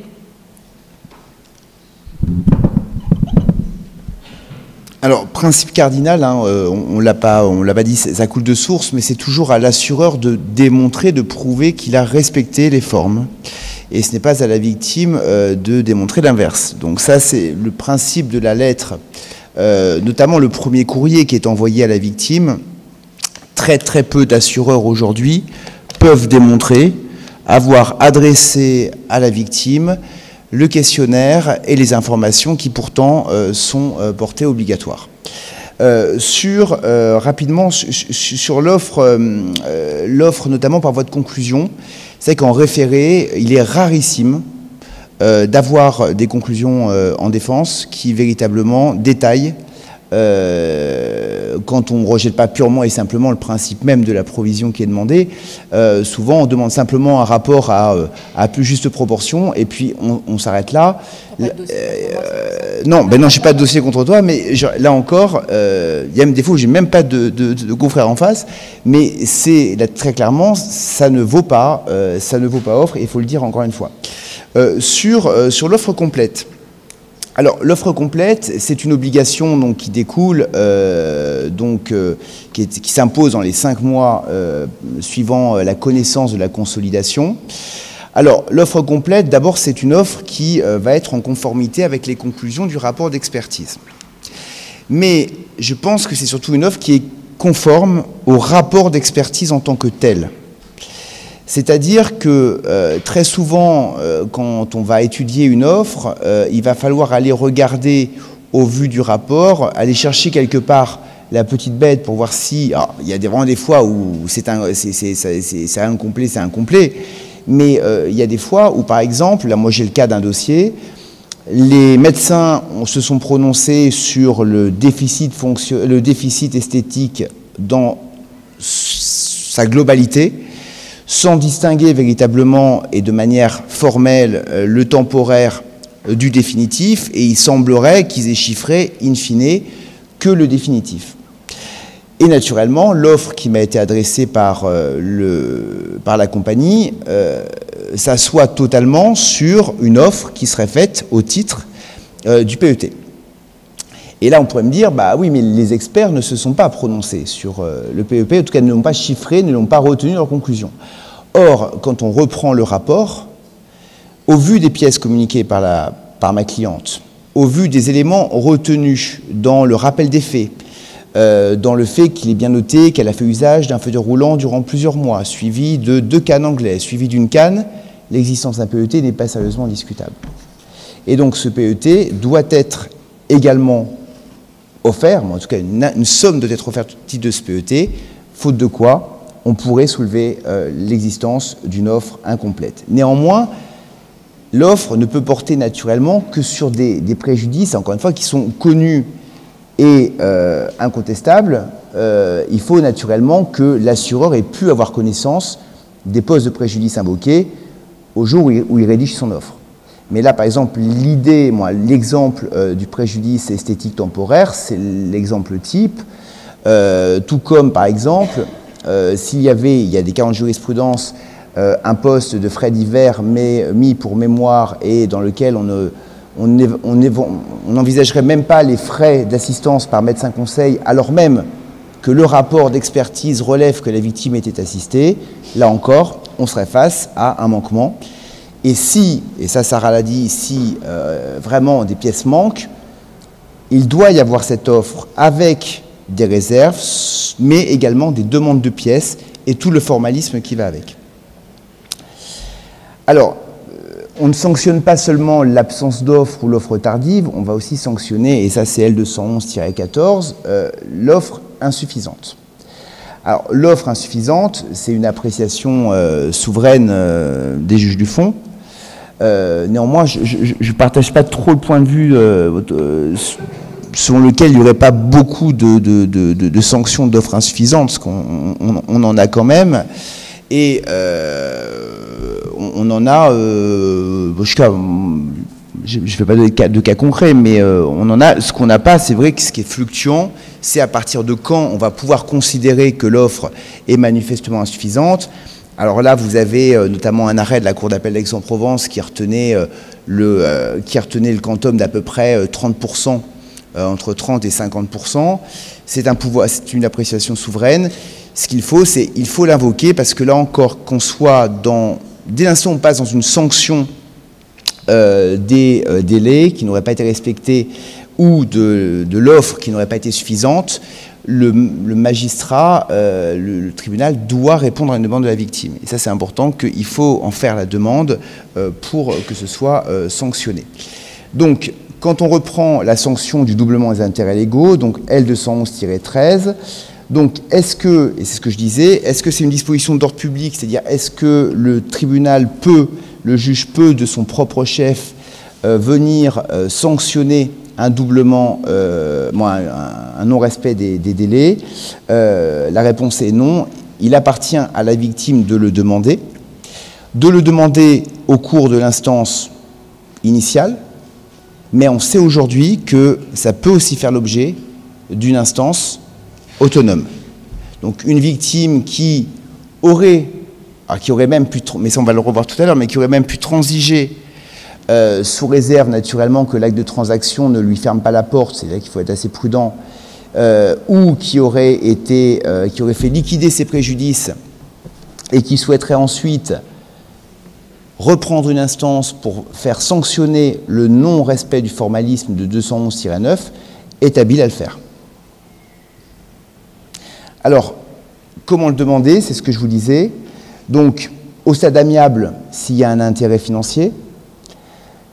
Alors, principe cardinal, hein, on l'a pas dit, ça coule de source, mais c'est toujours à l'assureur de démontrer, de prouver qu'il a respecté les formes. Et ce n'est pas à la victime de démontrer l'inverse. Donc ça, c'est le principe de la lettre, notamment le premier courrier qui est envoyé à la victime. Très très peu d'assureurs aujourd'hui peuvent démontrer avoir adressé à la victime le questionnaire et les informations qui pourtant sont portées obligatoires. Rapidement, sur l'offre notamment par voie de conclusion, c'est qu'en référé, il est rarissime d'avoir des conclusions en défense qui véritablement détaillent quand on ne rejette pas purement et simplement le principe même de la provision qui est demandée, souvent on demande simplement un rapport à plus juste proportion et puis on s'arrête là. Non, ben non, j'ai pas de dossier contre toi, mais là encore, il y a même des fois où j'ai même pas de confrère en face, mais c'est là très clairement, ça ne vaut pas offre, et il faut le dire encore une fois. Sur l'offre complète. Alors, l'offre complète, c'est une obligation donc, qui découle, qui s'impose dans les 5 mois suivant la connaissance de la consolidation. Alors, l'offre complète, d'abord, c'est une offre qui va être en conformité avec les conclusions du rapport d'expertise. Mais je pense que c'est surtout une offre qui est conforme au rapport d'expertise en tant que tel. C'est-à-dire que très souvent, quand on va étudier une offre, il va falloir aller regarder au vu du rapport, aller chercher quelque part la petite bête pour voir si... Alors, il y a vraiment des fois où c'est incomplet, c'est incomplet, mais il y a des fois où, par exemple, là moi j'ai le cas d'un dossier, les médecins se sont prononcés sur le déficit esthétique dans sa globalité, sans distinguer véritablement et de manière formelle le temporaire du définitif, et il semblerait qu'ils aient chiffré, in fine, que le définitif. Et naturellement, l'offre qui m'a été adressée par la compagnie s'assoit totalement sur une offre qui serait faite au titre du PET. Et là, on pourrait me dire, bah oui, mais les experts ne se sont pas prononcés sur le PEP, en tout cas ne l'ont pas chiffré, ne l'ont pas retenu dans leur conclusion. Or, quand on reprend le rapport, au vu des pièces communiquées par ma cliente, au vu des éléments retenus dans le rappel des faits, dans le fait qu'il est bien noté qu'elle a fait usage d'un fauteuil roulant durant plusieurs mois, suivi de 2 cannes anglaises, suivi d'une canne, l'existence d'un PET n'est pas sérieusement discutable. Et donc ce PET doit être également offert, mais en tout cas une somme doit être offerte au titre de ce PET, faute de quoi on pourrait soulever l'existence d'une offre incomplète. Néanmoins, l'offre ne peut porter naturellement que sur des préjudices, encore une fois, qui sont connus et incontestables. Il faut naturellement que l'assureur ait pu avoir connaissance des postes de préjudice invoqués au jour où il rédige son offre. Mais là, par exemple, l'exemple du préjudice esthétique temporaire, c'est l'exemple type, tout comme, par exemple, il y a des cas en jurisprudence, un poste de frais divers mis pour mémoire et dans lequel on n'envisagerait même pas les frais d'assistance par médecin conseil, alors même que le rapport d'expertise relève que la victime était assistée, là encore, on serait face à un manquement. Et si, et ça Sarah l'a dit, si vraiment des pièces manquent, il doit y avoir cette offre avec des réserves, mais également des demandes de pièces et tout le formalisme qui va avec. Alors, on ne sanctionne pas seulement l'absence d'offre ou l'offre tardive, on va aussi sanctionner, et ça c'est L211-14, l'offre insuffisante. Alors, l'offre insuffisante, c'est une appréciation souveraine des juges du fond. Néanmoins, je ne partage pas trop le point de vue selon lequel il n'y aurait pas beaucoup de sanctions d'offres insuffisantes, parce qu'on en a quand même, et on en a, je ne fais pas de cas concrets, mais on en a. Ce qu'on n'a pas, c'est vrai que ce qui est fluctuant, c'est à partir de quand on va pouvoir considérer que l'offre est manifestement insuffisante. Alors là, vous avez notamment un arrêt de la Cour d'appel d'Aix-en-Provence qui retenait le quantum d'à peu près 30%, entre 30 et 50%. C'est une appréciation souveraine. Ce qu'il faut, c'est il faut l'invoquer parce que là encore, qu'on soit dès l'instant où on passe dans une sanction des délais qui n'auraient pas été respectés ou de l'offre qui n'aurait pas été suffisante, le magistrat, le tribunal doit répondre à une demande de la victime. Et ça, c'est important qu'il faut en faire la demande pour que ce soit sanctionné. Donc, quand on reprend la sanction du doublement des intérêts légaux, donc L211-13, donc est-ce que, et c'est ce que je disais, est-ce que c'est une disposition d'ordre public, c'est-à-dire est-ce que le tribunal le juge peut de son propre chef venir sanctionner un doublement, un non-respect des délais? La réponse est non. Il appartient à la victime de le demander au cours de l'instance initiale, mais on sait aujourd'hui que ça peut aussi faire l'objet d'une instance autonome. Donc une victime qui aurait même pu, mais ça on va le revoir tout à l'heure, mais qui aurait même pu transiger sous réserve naturellement que l'acte de transaction ne lui ferme pas la porte, c'est là qu'il faut être assez prudent, ou qui aurait fait liquider ses préjudices et qui souhaiterait ensuite reprendre une instance pour faire sanctionner le non-respect du formalisme de 211-9, est habile à le faire. Alors, comment le demander? C'est ce que je vous disais. Donc, au stade amiable, s'il y a un intérêt financier,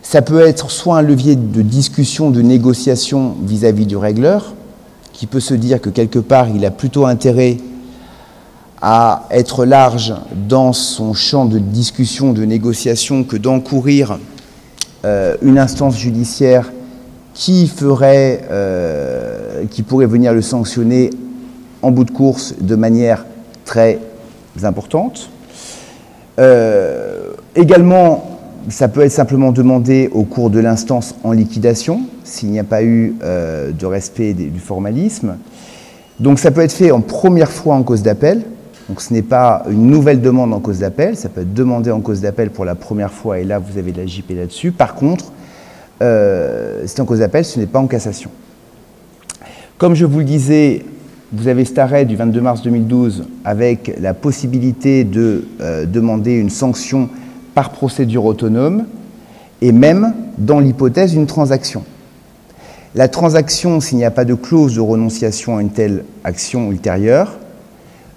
ça peut être soit un levier de discussion, de négociation vis-à-vis du régleur, qui peut se dire que quelque part, il a plutôt intérêt à être large dans son champ de discussion, de négociation, que d'encourir une instance judiciaire qui pourrait venir le sanctionner en bout de course de manière très importante. Également, ça peut être simplement demandé au cours de l'instance en liquidation, s'il n'y a pas eu de respect du formalisme. Donc ça peut être fait en première fois en cause d'appel. Donc ce n'est pas une nouvelle demande en cause d'appel, ça peut être demandé en cause d'appel pour la première fois, et là vous avez de la JP là-dessus. Par contre, c'est en cause d'appel, ce n'est pas en cassation. Comme je vous le disais, vous avez cet arrêt du 22 mars 2012 avec la possibilité de demander une sanction par procédure autonome, et même dans l'hypothèse d'une transaction. La transaction, s'il n'y a pas de clause de renonciation à une telle action ultérieure,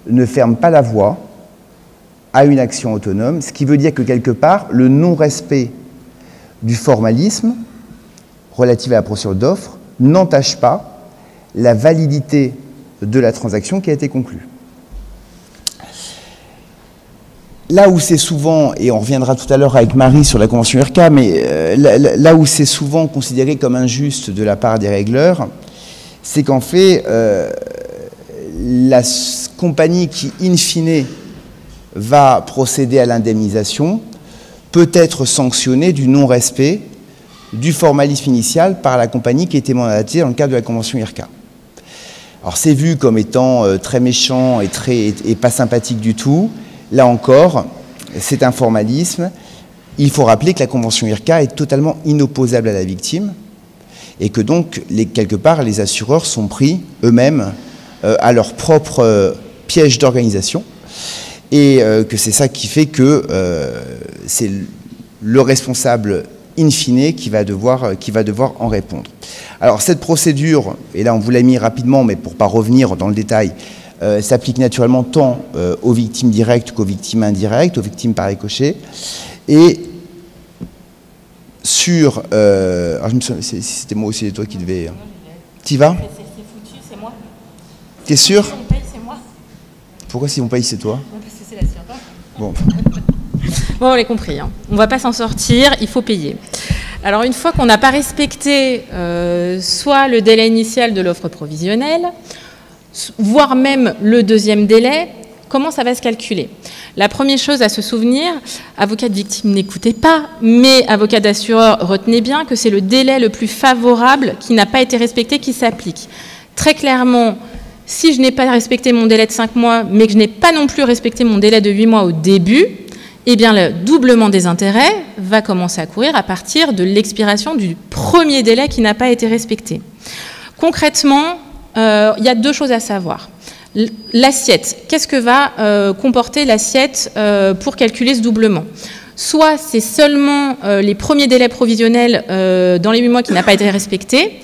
ne ferme pas la voie à une action autonome, ce qui veut dire que quelque part, le non-respect du formalisme relatif à la procédure d'offre n'entache pas la validité de la transaction qui a été conclue. Là où c'est souvent, et on reviendra tout à l'heure avec Marie sur la convention IRCA, mais là où c'est souvent considéré comme injuste de la part des régleurs, c'est qu'en fait, la compagnie qui, in fine, va procéder à l'indemnisation peut être sanctionnée du non-respect du formalisme initial par la compagnie qui a été mandatée dans le cadre de la convention IRCA. Alors c'est vu comme étant très méchant et pas sympathique du tout. Là encore, c'est un formalisme. Il faut rappeler que la convention IRCA est totalement inopposable à la victime et que donc, quelque part, les assureurs sont pris eux-mêmes à leur propre piège d'organisation, et que c'est ça qui fait que c'est le responsable in fine qui va devoir en répondre. Alors cette procédure, et là on vous l'a mis rapidement, mais pour ne pas revenir dans le détail, s'applique naturellement tant aux victimes directes qu'aux victimes indirectes, aux victimes par ricochet, et sur... alors je me souviens, si c'était moi aussi, c'est toi qui devais... T'y vas? T'es sûr? Si on paye, c'est moi. Pourquoi si on paye, c'est toi? Parce que c'est la sœur. Bon. Bon, on l'a compris. Hein. On ne va pas s'en sortir, il faut payer. Alors, une fois qu'on n'a pas respecté soit le délai initial de l'offre provisionnelle, voire même le deuxième délai, comment ça va se calculer? La première chose à se souvenir, avocat de victime, n'écoutez pas, mais avocat d'assureur, retenez bien que c'est le délai le plus favorable qui n'a pas été respecté qui s'applique. Très clairement, si je n'ai pas respecté mon délai de 5 mois, mais que je n'ai pas non plus respecté mon délai de 8 mois au début, eh bien le doublement des intérêts va commencer à courir à partir de l'expiration du premier délai qui n'a pas été respecté. Concrètement, il y a deux choses à savoir. L'assiette, qu'est-ce que va comporter l'assiette pour calculer ce doublement? Soit c'est seulement les premiers délais provisionnels dans les 8 mois qui n'a pas été respecté.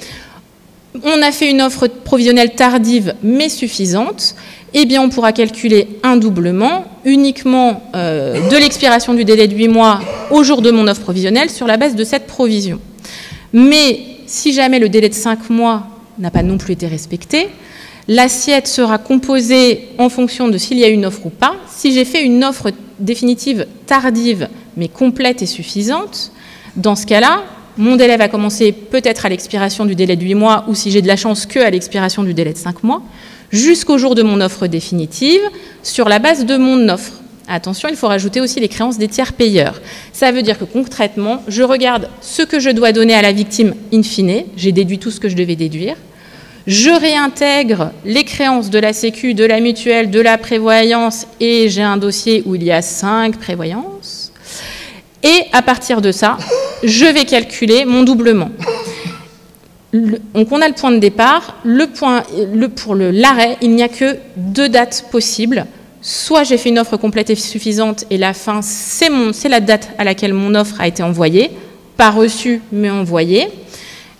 On a fait une offre provisionnelle tardive mais suffisante, eh bien on pourra calculer un doublement uniquement de l'expiration du délai de 8 mois au jour de mon offre provisionnelle sur la base de cette provision. Mais si jamais le délai de 5 mois n'a pas non plus été respecté, l'assiette sera composée en fonction de s'il y a une offre ou pas. Si j'ai fait une offre définitive tardive mais complète et suffisante, dans ce cas-là, mon délai va commencer peut-être à l'expiration du délai de 8 mois, ou si j'ai de la chance, qu'à l'expiration du délai de 5 mois, jusqu'au jour de mon offre définitive, sur la base de mon offre. Attention, il faut rajouter aussi les créances des tiers payeurs. Ça veut dire que concrètement, je regarde ce que je dois donner à la victime in fine, j'ai déduit tout ce que je devais déduire, je réintègre les créances de la Sécu, de la mutuelle, de la prévoyance, et j'ai un dossier où il y a 5 prévoyances. Et à partir de ça, je vais calculer mon doublement. Donc on a le point de départ. Pour l'arrêt, il n'y a que 2 dates possibles. Soit j'ai fait une offre complète et suffisante, et la fin, c'est la date à laquelle mon offre a été envoyée, pas reçue, mais envoyée.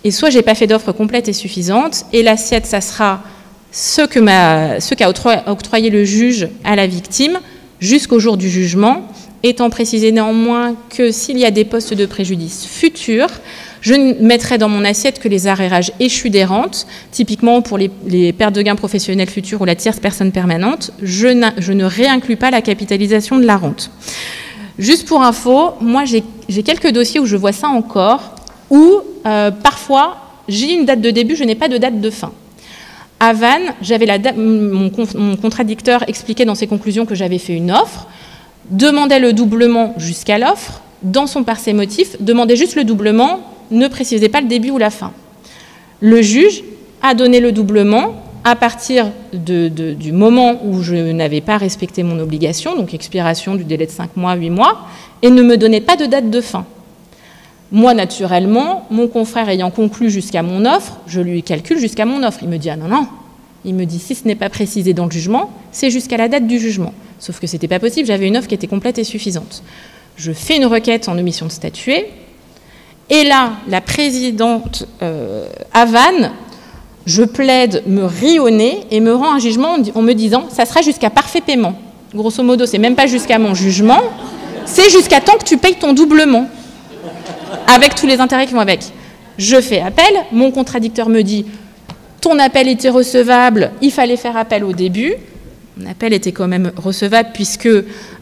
Et soit j'ai pas fait d'offre complète et suffisante, et l'assiette, ça sera ce qu'a octroyé le juge à la victime jusqu'au jour du jugement, étant précisé néanmoins que s'il y a des postes de préjudice futurs, je ne mettrai dans mon assiette que les arrérages échus des rentes, typiquement pour les pertes de gains professionnels futurs ou la tierce personne permanente, je ne réinclus pas la capitalisation de la rente. Juste pour info, moi j'ai quelques dossiers où je vois ça encore, où parfois j'ai une date de début, je n'ai pas de date de fin. À Vannes, mon contradicteur expliquait dans ses conclusions que j'avais fait une offre, demandait le doublement jusqu'à l'offre, dans son par ses motifs, demandait juste le doublement, ne précisait pas le début ou la fin. Le juge a donné le doublement à partir du moment où je n'avais pas respecté mon obligation, donc expiration du délai de 5 mois, 8 mois, et ne me donnait pas de date de fin. Moi, naturellement, mon confrère ayant conclu jusqu'à mon offre, je lui calcule jusqu'à mon offre. Il me dit « Ah non, non !» Il me dit « Si ce n'est pas précisé dans le jugement, c'est jusqu'à la date du jugement. » Sauf que ce n'était pas possible, j'avais une offre qui était complète et suffisante. Je fais une requête en omission de statuer, et là, la présidente à Vannes, je plaide, me rit au nez et me rend un jugement en me disant « Ça sera jusqu'à parfait paiement. » Grosso modo, c'est même pas jusqu'à mon jugement, c'est jusqu'à temps que tu payes ton doublement, avec tous les intérêts qui vont avec. Je fais appel, mon contradicteur me dit « Ton appel était recevable, il fallait faire appel au début. » Mon appel était quand même recevable puisque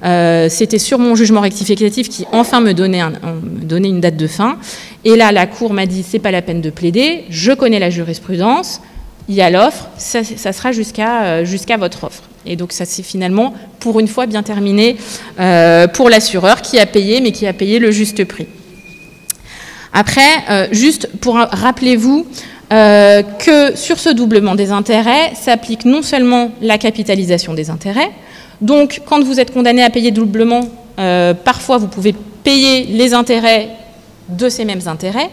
c'était sur mon jugement rectificatif qui enfin me donnait une date de fin. Et là, la Cour m'a dit « c'est pas la peine de plaider, je connais la jurisprudence, il y a l'offre, ça sera jusqu'à votre offre. » Et donc ça s'est finalement, pour une fois, bien terminé pour l'assureur qui a payé, mais qui a payé le juste prix. Après, juste pour rappelez-vous, que sur ce doublement des intérêts s'applique non seulement la capitalisation des intérêts, donc quand vous êtes condamné à payer doublement, parfois vous pouvez payer les intérêts de ces mêmes intérêts,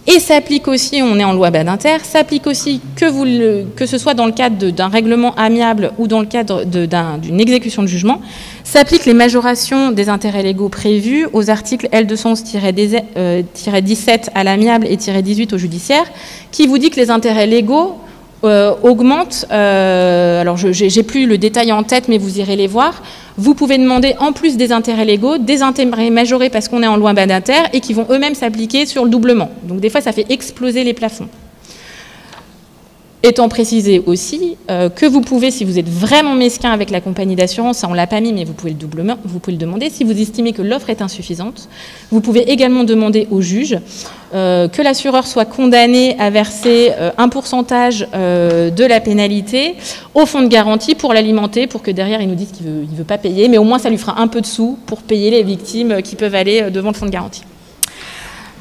et s'applique aussi, on est en loi Badinter, s'applique aussi que ce soit dans le cadre d'un règlement amiable ou dans le cadre d'une exécution de jugement, s'appliquent les majorations des intérêts légaux prévus aux articles L211-17 à l'amiable et -18 au judiciaire, qui vous dit que les intérêts légaux augmentent, alors j'ai plus le détail en tête, mais vous irez les voir. Vous pouvez demander, en plus des intérêts légaux, des intérêts majorés parce qu'on est en loi Badinter et qui vont eux-mêmes s'appliquer sur le doublement. Donc des fois, ça fait exploser les plafonds. Étant précisé aussi que vous pouvez, si vous êtes vraiment mesquin avec la compagnie d'assurance, ça on ne l'a pas mis, mais vous pouvez le demander. Si vous estimez que l'offre est insuffisante, vous pouvez également demander au juge que l'assureur soit condamné à verser un pourcentage de la pénalité au fonds de garantie pour l'alimenter, pour que derrière il nous dise qu'il ne veut pas payer, mais au moins ça lui fera un peu de sous pour payer les victimes qui peuvent aller devant le fonds de garantie.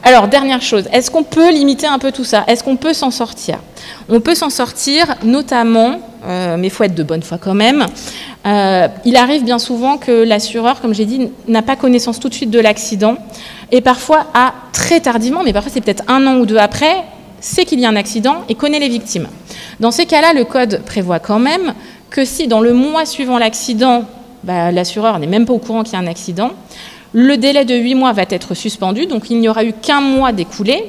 Alors, dernière chose, est-ce qu'on peut limiter un peu tout ça? Est-ce qu'on peut s'en sortir? On peut s'en sortir notamment, mais il faut être de bonne foi quand même, il arrive bien souvent que l'assureur, comme j'ai dit, n'a pas connaissance tout de suite de l'accident et parfois a très tardivement, mais parfois c'est peut-être 1 an ou 2 après, sait qu'il y a un accident et connaît les victimes. Dans ces cas-là, le code prévoit quand même que si dans le mois suivant l'accident, l'assureur n'est même pas au courant qu'il y a un accident, le délai de 8 mois va être suspendu, donc il n'y aura eu qu'1 mois d'écoulé,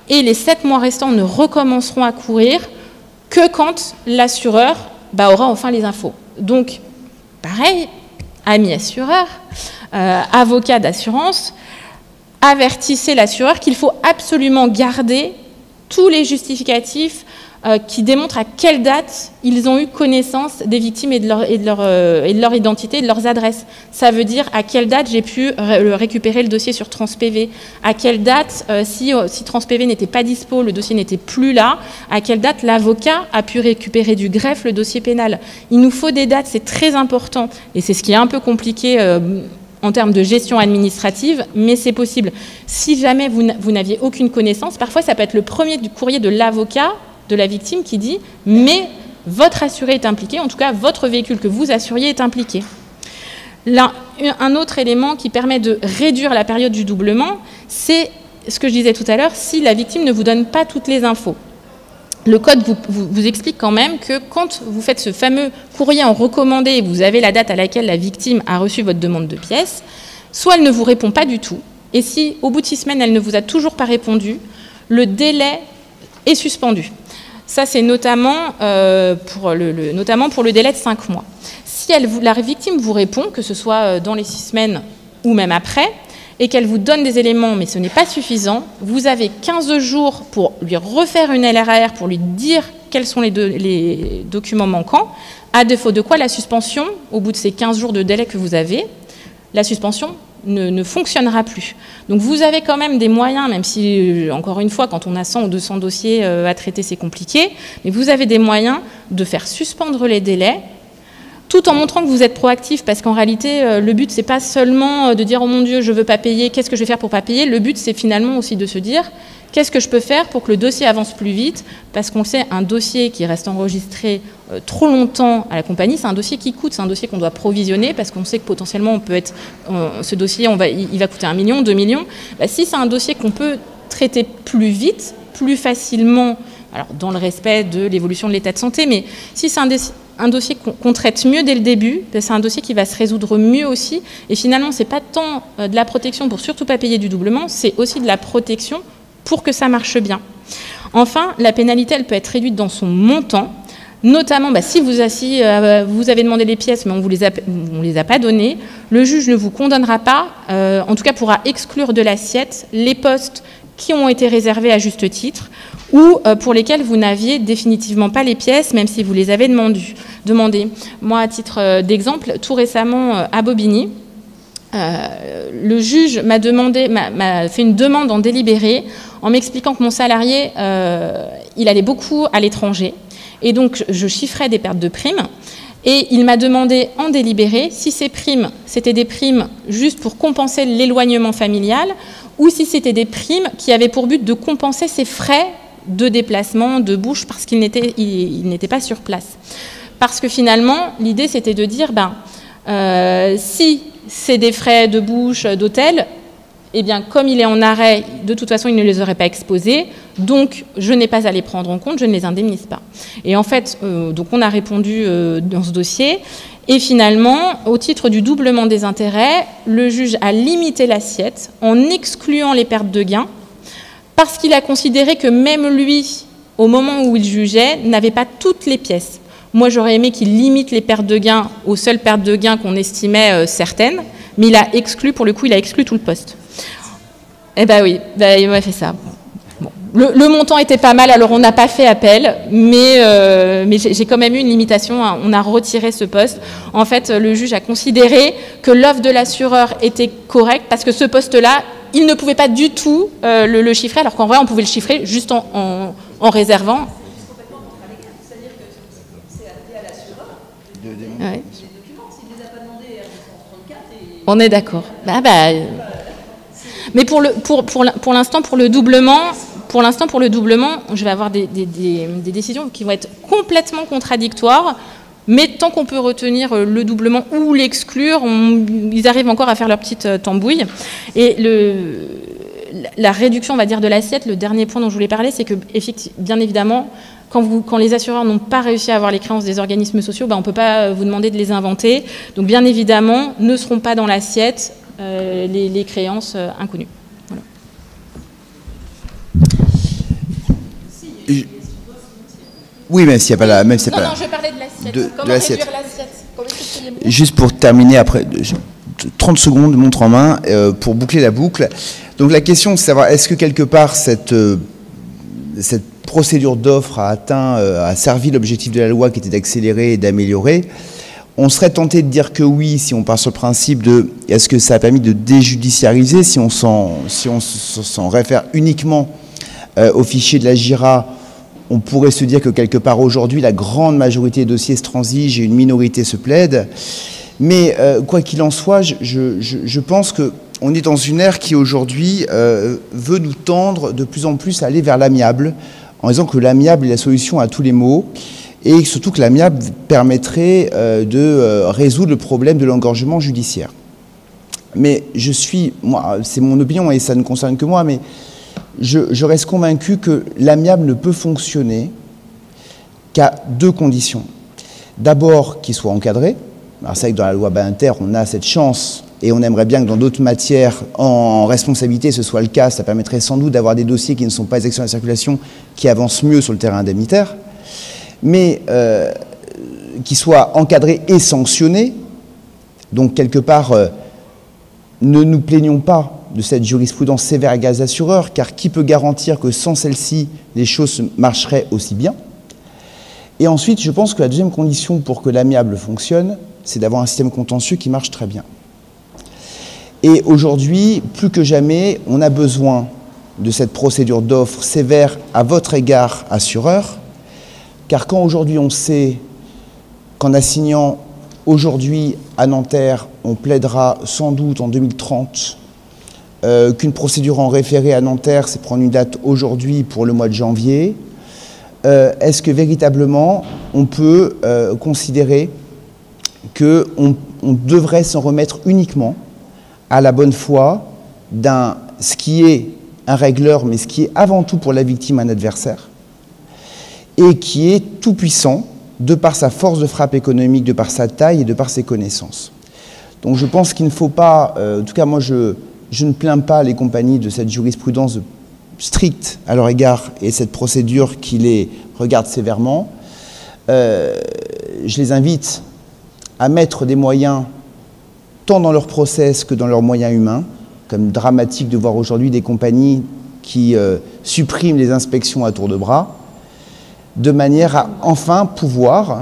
et les 7 mois restants ne recommenceront à courir que quand l'assureur aura enfin les infos. Donc, pareil, amis assureurs, avocats d'assurance, avertissez l'assureur qu'il faut absolument garder tous les justificatifs qui démontre à quelle date ils ont eu connaissance des victimes et de leur identité, et de leurs adresses. Ça veut dire à quelle date j'ai pu récupérer le dossier sur TransPV, à quelle date, si TransPV n'était pas dispo, le dossier n'était plus là, à quelle date l'avocat a pu récupérer du greffe le dossier pénal. Il nous faut des dates, c'est très important, et c'est ce qui est un peu compliqué en termes de gestion administrative, mais c'est possible. Si jamais vous n'aviez aucune connaissance, parfois ça peut être le premier du courrier de l'avocat de la victime qui dit « mais votre assuré est impliqué, en tout cas votre véhicule que vous assuriez est impliqué ». Là, un autre élément qui permet de réduire la période du doublement, c'est ce que je disais tout à l'heure, si la victime ne vous donne pas toutes les infos. Le code vous explique quand même que quand vous faites ce fameux courrier en recommandé et vous avez la date à laquelle la victime a reçu votre demande de pièces, soit elle ne vous répond pas du tout, et si au bout de 6 semaines elle ne vous a toujours pas répondu, le délai est suspendu. Ça, c'est notamment, pour le délai de 5 mois. Si la victime vous répond, que ce soit dans les 6 semaines ou même après, et qu'elle vous donne des éléments, mais ce n'est pas suffisant, vous avez 15 jours pour lui refaire une LRAR, pour lui dire quels sont les documents manquants, à défaut de quoi la suspension, au bout de ces 15 jours de délai que vous avez, la suspension ne fonctionnera plus. Donc vous avez quand même des moyens, même si, encore une fois, quand on a 100 ou 200 dossiers à traiter, c'est compliqué, mais vous avez des moyens de faire suspendre les délais, tout en montrant que vous êtes proactif, parce qu'en réalité, le but, c'est pas seulement de dire « Oh mon Dieu, je veux pas payer, qu'est-ce que je vais faire pour pas payer ?» Le but, c'est finalement aussi de se dire « Qu'est-ce que je peux faire pour que le dossier avance plus vite ?» Parce qu'on sait, un dossier qui reste enregistré trop longtemps à la compagnie, c'est un dossier qui coûte, c'est un dossier qu'on doit provisionner, parce qu'on sait que potentiellement, on peut être, ce dossier, il va coûter 1 million, 2 millions. Bah, si c'est un dossier qu'on peut traiter plus vite, plus facilement, alors dans le respect de l'évolution de l'état de santé, mais si c'est un dossier qu'on traite mieux dès le début, c'est un dossier qui va se résoudre mieux aussi. Et finalement, ce n'est pas tant de la protection pour surtout pas payer du doublement, c'est aussi de la protection pour que ça marche bien. Enfin, la pénalité, elle peut être réduite dans son montant, notamment si vous avez demandé les pièces, mais on ne les a pas données, le juge ne vous condamnera pas, en tout cas pourra exclure de l'assiette les postes qui ont été réservés à juste titre, ou pour lesquels vous n'aviez définitivement pas les pièces, même si vous les avez demandées. Moi, à titre d'exemple, tout récemment à Bobigny, le juge m'a fait une demande en délibéré en m'expliquant que mon salarié, il allait beaucoup à l'étranger, et donc je chiffrais des pertes de primes, et il m'a demandé en délibéré si ces primes, c'était des primes juste pour compenser l'éloignement familial, ou si c'était des primes qui avaient pour but de compenser ses frais de déplacement, de bouche, parce qu'il n'était pas sur place. Parce que finalement, l'idée, c'était de dire, si c'est des frais de bouche, d'hôtel, eh bien, comme il est en arrêt, de toute façon, il ne les aurait pas exposés, donc je n'ai pas à les prendre en compte, je ne les indemnise pas. Et en fait, donc on a répondu dans ce dossier, et finalement, au titre du doublement des intérêts, le juge a limité l'assiette en excluant les pertes de gains, parce qu'il a considéré que même lui, au moment où il jugeait, n'avait pas toutes les pièces. Moi, j'aurais aimé qu'il limite les pertes de gains aux seules pertes de gains qu'on estimait certaines, mais il a exclu, pour le coup, il a exclu tout le poste. Eh bien oui, il m'a fait ça. Bon. Le montant était pas mal, alors on n'a pas fait appel, mais j'ai quand même eu une limitation, on a retiré ce poste. En fait, le juge a considéré que l'offre de l'assureur était correcte, parce que ce poste-là, il ne pouvait pas du tout le chiffrer, alors qu'en vrai, on pouvait le chiffrer juste en réservant. C'est-à-dire que c'est à l'assureur Ouais. les documents, s'il ne les a pas demandés à 234. On est d'accord. Mais pour l'instant, pour le doublement, je vais avoir des décisions qui vont être complètement contradictoires. Mais tant qu'on peut retenir le doublement ou l'exclure, ils arrivent encore à faire leur petite tambouille. Et la réduction, on va dire, de l'assiette, le dernier point dont je voulais parler, c'est que, bien évidemment, quand les assureurs n'ont pas réussi à avoir les créances des organismes sociaux, on ne peut pas vous demander de les inventer. Donc, bien évidemment, ne seront pas dans l'assiette les créances inconnues. Voilà. Oui, même s'il n'y a pas la... Même c'est non, pas non, la... je parlais de l'assiette. Comment réduire l'assiette? Juste pour terminer, après 30 secondes de montre en main, pour boucler la boucle. Donc la question, c'est de savoir, est-ce que quelque part, cette procédure d'offre a servi l'objectif de la loi qui était d'accélérer et d'améliorer, on serait tenté de dire que oui, si on part sur le principe de est-ce que ça a permis de déjudiciariser, si on s'en réfère uniquement au fichier de la JIRA, on pourrait se dire que quelque part aujourd'hui, la grande majorité des dossiers se transigent et une minorité se plaide. Mais quoi qu'il en soit, je pense qu'on est dans une ère qui aujourd'hui veut nous tendre de plus en plus à aller vers l'amiable, en disant que l'amiable est la solution à tous les maux, et surtout que l'amiable permettrait de résoudre le problème de l'engorgement judiciaire. Mais moi, c'est mon opinion et ça ne concerne que moi, mais je reste convaincu que l'amiable ne peut fonctionner qu'à deux conditions. D'abord, qu'il soit encadré. Alors c'est vrai que dans la loi Badinter, on a cette chance, et on aimerait bien que dans d'autres matières en responsabilité ce soit le cas. Ça permettrait sans doute d'avoir des dossiers qui ne sont pas exécutés à la circulation, qui avancent mieux sur le terrain indemnitaire, mais qui soit encadré et sanctionné. Donc quelque part, ne nous plaignons pas de cette jurisprudence sévère à gaz assureurs, car qui peut garantir que sans celle-ci, les choses marcheraient aussi bien? Et ensuite, je pense que la deuxième condition pour que l'amiable fonctionne, c'est d'avoir un système contentieux qui marche très bien. Et aujourd'hui, plus que jamais, on a besoin de cette procédure d'offre sévère à votre égard, assureur, car quand aujourd'hui on sait qu'en assignant aujourd'hui à Nanterre, on plaidera sans doute en 2030, qu'une procédure en référé à Nanterre, c'est prendre une date aujourd'hui pour le mois de janvier, est-ce que véritablement on peut considérer qu'on devrait s'en remettre uniquement à la bonne foi ce qui est un régleur, mais ce qui est avant tout pour la victime un adversaire, et qui est tout puissant de par sa force de frappe économique, de par sa taille et de par ses connaissances. Donc je pense qu'il ne faut pas, en tout cas moi je ne plains pas les compagnies de cette jurisprudence stricte à leur égard et cette procédure qui les regarde sévèrement. Je les invite à mettre des moyens tant dans leur process que dans leurs moyens humains, comme dramatique de voir aujourd'hui des compagnies qui suppriment les inspections à tour de bras, de manière à enfin pouvoir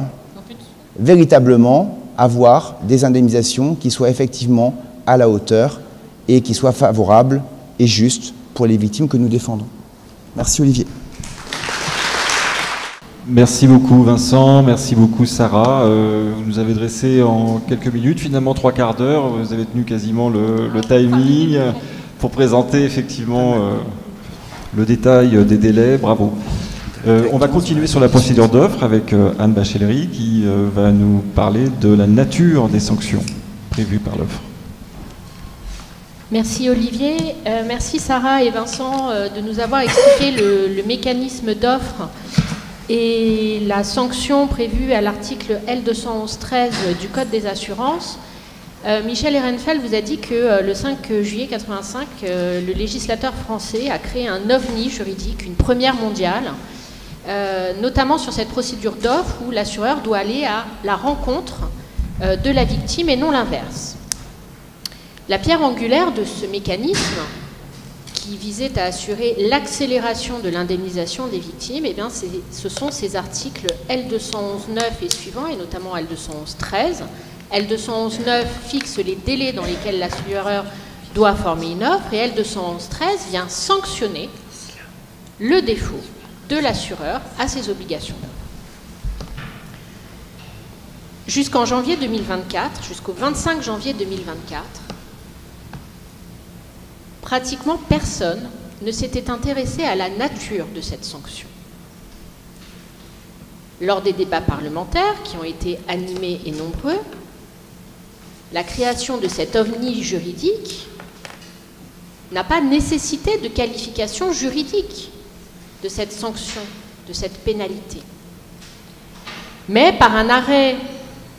véritablement avoir des indemnisations qui soient effectivement à la hauteur et qui soient favorables et justes pour les victimes que nous défendons. Merci Olivier. Merci beaucoup Vincent, merci beaucoup Sarah. Vous nous avez dressé en quelques minutes, finalement 3/4 d'heure, vous avez tenu quasiment le timing pour présenter effectivement le détail des délais, bravo. On va continuer sur la procédure d'offre avec Anne Bachellery qui va nous parler de la nature des sanctions prévues par l'offre. Merci Olivier, merci Sarah et Vincent de nous avoir expliqué le mécanisme d'offre et la sanction prévue à l'article L211-13 du Code des assurances. Michel Ehrenfeld vous a dit que le 5 juillet 1985, le législateur français a créé un ovni juridique, une première mondiale, notamment sur cette procédure d'offre où l'assureur doit aller à la rencontre de la victime et non l'inverse. La pierre angulaire de ce mécanisme, qui visait à assurer l'accélération de l'indemnisation des victimes, eh bien, ce sont ces articles L211-9 et suivants, et notamment L211-13. L211-9 fixe les délais dans lesquels l'assureur doit former une offre, et L211-13 vient sanctionner le défaut de l'assureur à ses obligations d'offre. Jusqu'en janvier 2024, jusqu'au 25 janvier 2024, pratiquement personne ne s'était intéressé à la nature de cette sanction. Lors des débats parlementaires, qui ont été animés et nombreux, la création de cet ovni juridique n'a pas nécessité de qualification juridique de cette sanction, de cette pénalité. Mais par un arrêt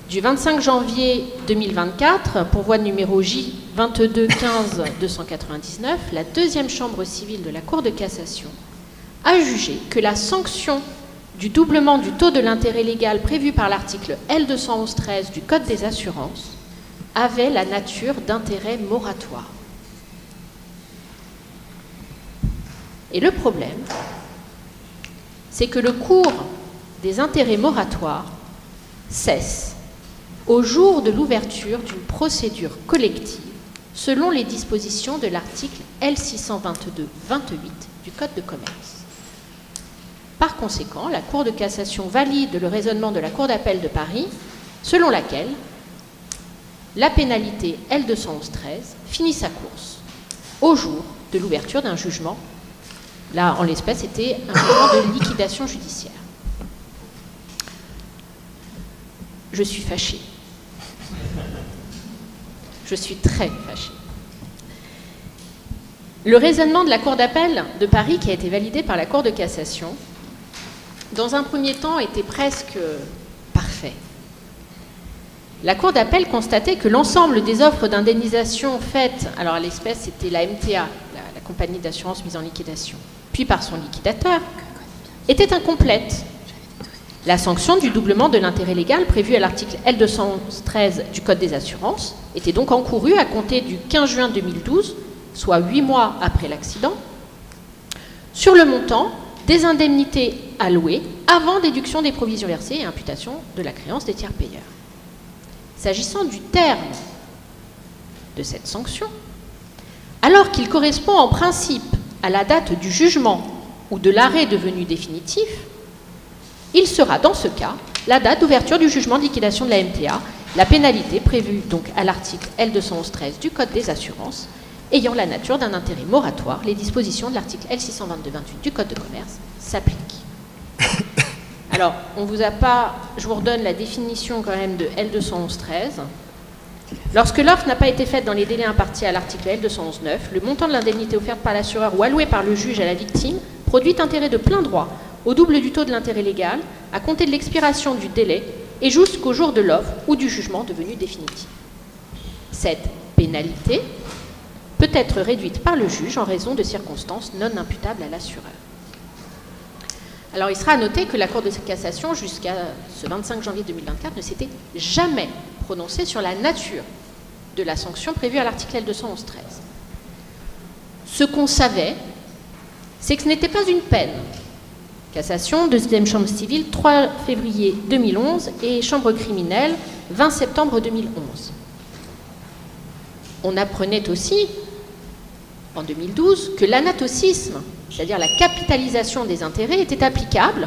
du 25 janvier 2024, pourvoi numéro J 22-15-299, la deuxième chambre civile de la Cour de cassation a jugé que la sanction du doublement du taux de l'intérêt légal prévu par l'article L211-13 du Code des assurances avait la nature d'intérêt moratoire. Et le problème, c'est que le cours des intérêts moratoires cesse au jour de l'ouverture d'une procédure collective selon les dispositions de l'article L622-28 du Code de commerce. Par conséquent, la Cour de cassation valide le raisonnement de la Cour d'appel de Paris, selon laquelle la pénalité L211-13 finit sa course au jour de l'ouverture d'un jugement. Là, en l'espèce, c'était un jugement de liquidation judiciaire. Je suis fâchée. Je suis très fâchée. Le raisonnement de la Cour d'appel de Paris, qui a été validé par la Cour de cassation, dans un premier temps, était presque parfait. La Cour d'appel constatait que l'ensemble des offres d'indemnisation faites, alors à l'espèce c'était la MTA, la compagnie d'assurance mise en liquidation, puis par son liquidateur, était incomplète. La sanction du doublement de l'intérêt légal prévue à l'article L213 du Code des assurances était donc encourue à compter du 15 juin 2012, soit 8 mois après l'accident, sur le montant des indemnités allouées avant déduction des provisions versées et imputation de la créance des tiers payeurs. S'agissant du terme de cette sanction, alors qu'il correspond en principe à la date du jugement ou de l'arrêt devenu définitif, il sera dans ce cas la date d'ouverture du jugement de liquidation de la MTA, la pénalité prévue donc à l'article L211-13 du Code des assurances, ayant la nature d'un intérêt moratoire. Les dispositions de l'article L622-28 du Code de commerce s'appliquent. Alors, on vous a pas, je vous redonne la définition quand même de L211-13. Lorsque l'offre n'a pas été faite dans les délais impartis à l'article L211-9, le montant de l'indemnité offerte par l'assureur ou alloué par le juge à la victime produit intérêt de plein droit au double du taux de l'intérêt légal à compter de l'expiration du délai et jusqu'au jour de l'offre ou du jugement devenu définitif. Cette pénalité peut être réduite par le juge en raison de circonstances non imputables à l'assureur. Alors il sera à noter que la Cour de cassation, jusqu'à ce 25 janvier 2024, ne s'était jamais prononcée sur la nature de la sanction prévue à l'article L211-13. Ce qu'on savait, c'est que ce n'était pas une peine. Cassation, deuxième chambre civile, 3 février 2011 et chambre criminelle, 20 septembre 2011. On apprenait aussi, en 2012, que l'anatocisme, c'est-à-dire la capitalisation des intérêts, était applicable,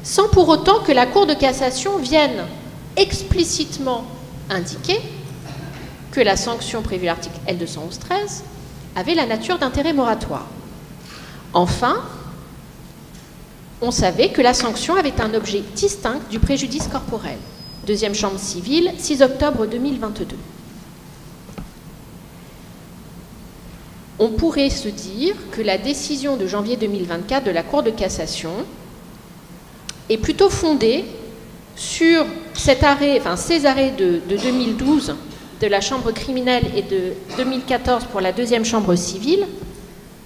sans pour autant que la Cour de cassation vienne explicitement indiquer que la sanction prévue à l'article L211-13 avait la nature d'intérêt moratoire. Enfin, on savait que la sanction avait un objet distinct du préjudice corporel. Deuxième chambre civile, 6 octobre 2022. On pourrait se dire que la décision de janvier 2024 de la Cour de cassation est plutôt fondée sur cet arrêt, ces arrêts de 2012 de la chambre criminelle et de 2014 pour la deuxième chambre civile,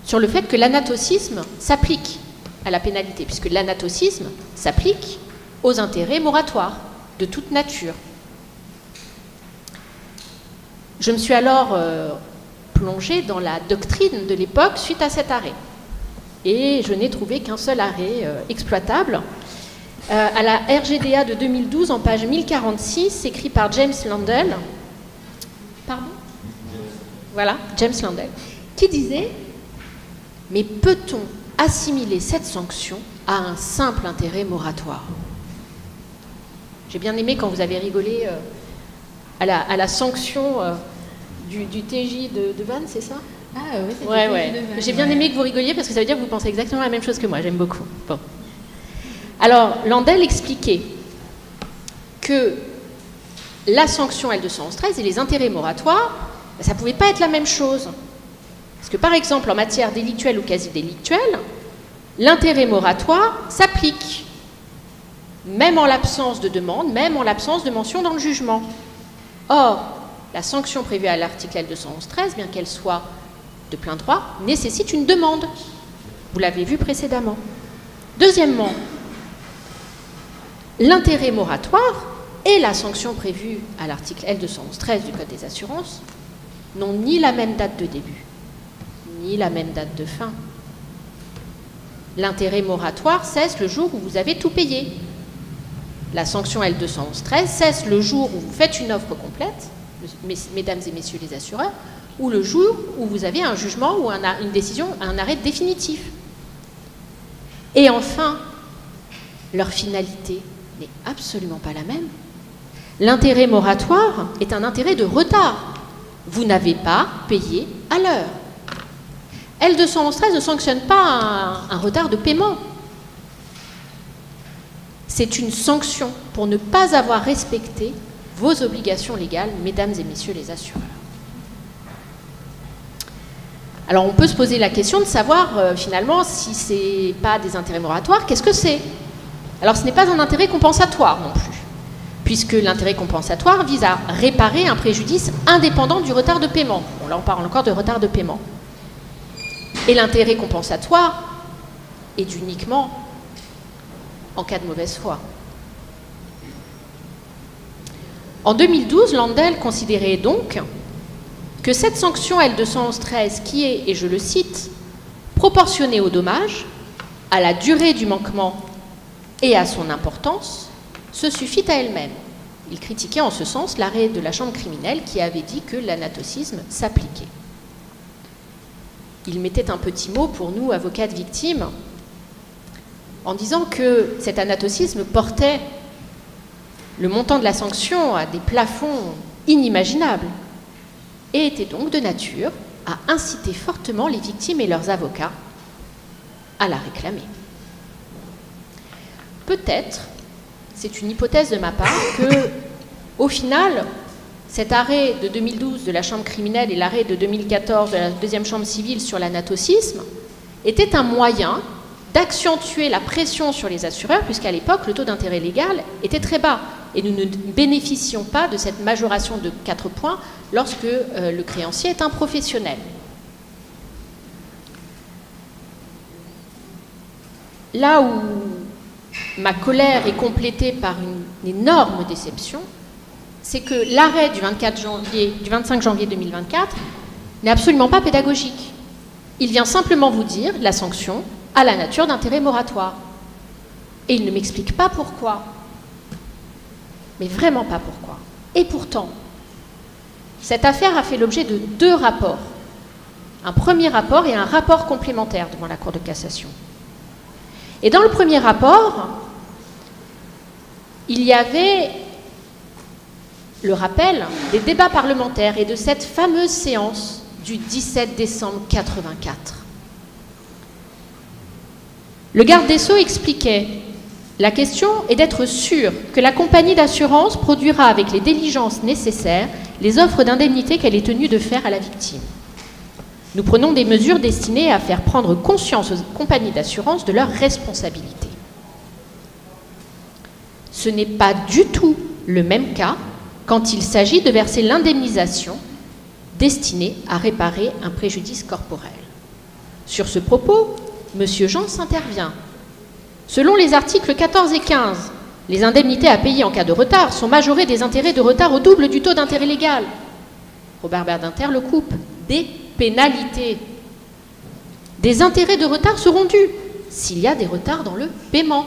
sur le fait que l'anatocisme s'applique à la pénalité, puisque l'anatocisme s'applique aux intérêts moratoires de toute nature. Je me suis alors plongée dans la doctrine de l'époque suite à cet arrêt. Et je n'ai trouvé qu'un seul arrêt exploitable. À la RGDA de 2012, en page 1046, écrit par James Landell, pardon ? Voilà, James Landell, qui disait « Mais peut-on assimiler cette sanction à un simple intérêt moratoire ?» J'ai bien aimé quand vous avez rigolé à la sanction du TJ de Vannes, c'est ça ? Ah oui, c'est ouais. de Vannes. J'ai bien aimé que vous rigoliez parce que ça veut dire que vous pensez exactement la même chose que moi. J'aime beaucoup. Bon. Alors, Landell expliquait que la sanction L211-13 et les intérêts moratoires, ça ne pouvait pas être la même chose. Parce que, par exemple, en matière délictuelle ou quasi-délictuelle, l'intérêt moratoire s'applique, même en l'absence de demande, même en l'absence de mention dans le jugement. Or, la sanction prévue à l'article L211-13, bien qu'elle soit de plein droit, nécessite une demande. Vous l'avez vu précédemment. Deuxièmement, l'intérêt moratoire et la sanction prévue à l'article L211-13 du Code des assurances n'ont ni la même date de début, ni la même date de fin. L'intérêt moratoire cesse le jour où vous avez tout payé. La sanction L211-13 cesse le jour où vous faites une offre complète, mesdames et messieurs les assureurs, ou le jour où vous avez un jugement ou une décision, un arrêt définitif. Et enfin, leur finalité n'est absolument pas la même. L'intérêt moratoire est un intérêt de retard. Vous n'avez pas payé à l'heure. L211-13 ne sanctionne pas un retard de paiement. C'est une sanction pour ne pas avoir respecté vos obligations légales, mesdames et messieurs les assureurs. Alors on peut se poser la question de savoir finalement si ce n'est pas des intérêts moratoires, qu'est-ce que c'est? Alors ce n'est pas un intérêt compensatoire non plus, puisque l'intérêt compensatoire vise à réparer un préjudice indépendant du retard de paiement. Bon, là on parle encore de retard de paiement. Et l'intérêt compensatoire est uniquement en cas de mauvaise foi. En 2012, Landel considérait donc que cette sanction L211-13 qui est, et je le cite, proportionnée au dommage, à la durée du manquement et à son importance, se suffit à elle-même. Il critiquait en ce sens l'arrêt de la Chambre criminelle qui avait dit que l'anatocisme s'appliquait. Il mettait un petit mot pour nous, avocats de victimes, en disant que cet anatocisme portait le montant de la sanction à des plafonds inimaginables et était donc de nature à inciter fortement les victimes et leurs avocats à la réclamer. Peut-être, c'est une hypothèse de ma part, que, au final, cet arrêt de 2012 de la Chambre criminelle et l'arrêt de 2014 de la deuxième Chambre civile sur l'anatocisme était un moyen d'accentuer la pression sur les assureurs, puisqu'à l'époque, le taux d'intérêt légal était très bas. Et nous ne bénéficions pas de cette majoration de 4 points lorsque le créancier est un professionnel. Là où ma colère est complétée par une énorme déception, c'est que l'arrêt du 25 janvier 2024 n'est absolument pas pédagogique. Il vient simplement vous dire la sanction a la nature d'intérêt moratoire. Et il ne m'explique pas pourquoi. Mais vraiment pas pourquoi. Et pourtant, cette affaire a fait l'objet de 2 rapports. Un premier rapport et un rapport complémentaire devant la Cour de cassation. Et dans le premier rapport, il y avait le rappel des débats parlementaires et de cette fameuse séance du 17 décembre 1984. Le garde des Sceaux expliquait: la question est d'être sûr que la compagnie d'assurance produira avec les diligences nécessaires les offres d'indemnité qu'elle est tenue de faire à la victime. Nous prenons des mesures destinées à faire prendre conscience aux compagnies d'assurance de leurs responsabilités. Ce n'est pas du tout le même cas quand il s'agit de verser l'indemnisation destinée à réparer un préjudice corporel. Sur ce propos, M. Jean s'intervient. Selon les articles 14 et 15, les indemnités à payer en cas de retard sont majorées des intérêts de retard au double du taux d'intérêt légal. Robert Badinter le coupe. Des pénalités. Des intérêts de retard seront dus s'il y a des retards dans le paiement.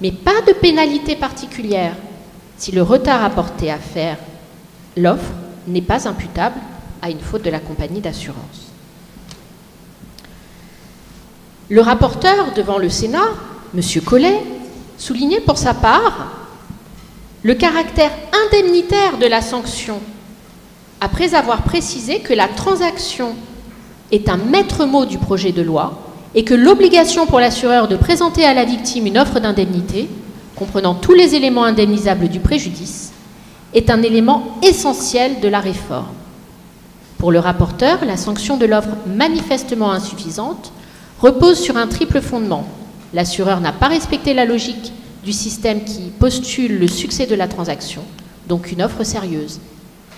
Mais pas de pénalité particulière si le retard apporté à faire l'offre n'est pas imputable à une faute de la compagnie d'assurance. Le rapporteur devant le Sénat, M. Collet, soulignait pour sa part le caractère indemnitaire de la sanction, après avoir précisé que la transaction est un maître mot du projet de loi et que l'obligation pour l'assureur de présenter à la victime une offre d'indemnité, comprenant tous les éléments indemnisables du préjudice, est un élément essentiel de la réforme. Pour le rapporteur, la sanction de l'offre manifestement insuffisante repose sur un triple fondement. L'assureur n'a pas respecté la logique du système qui postule le succès de la transaction, donc une offre sérieuse.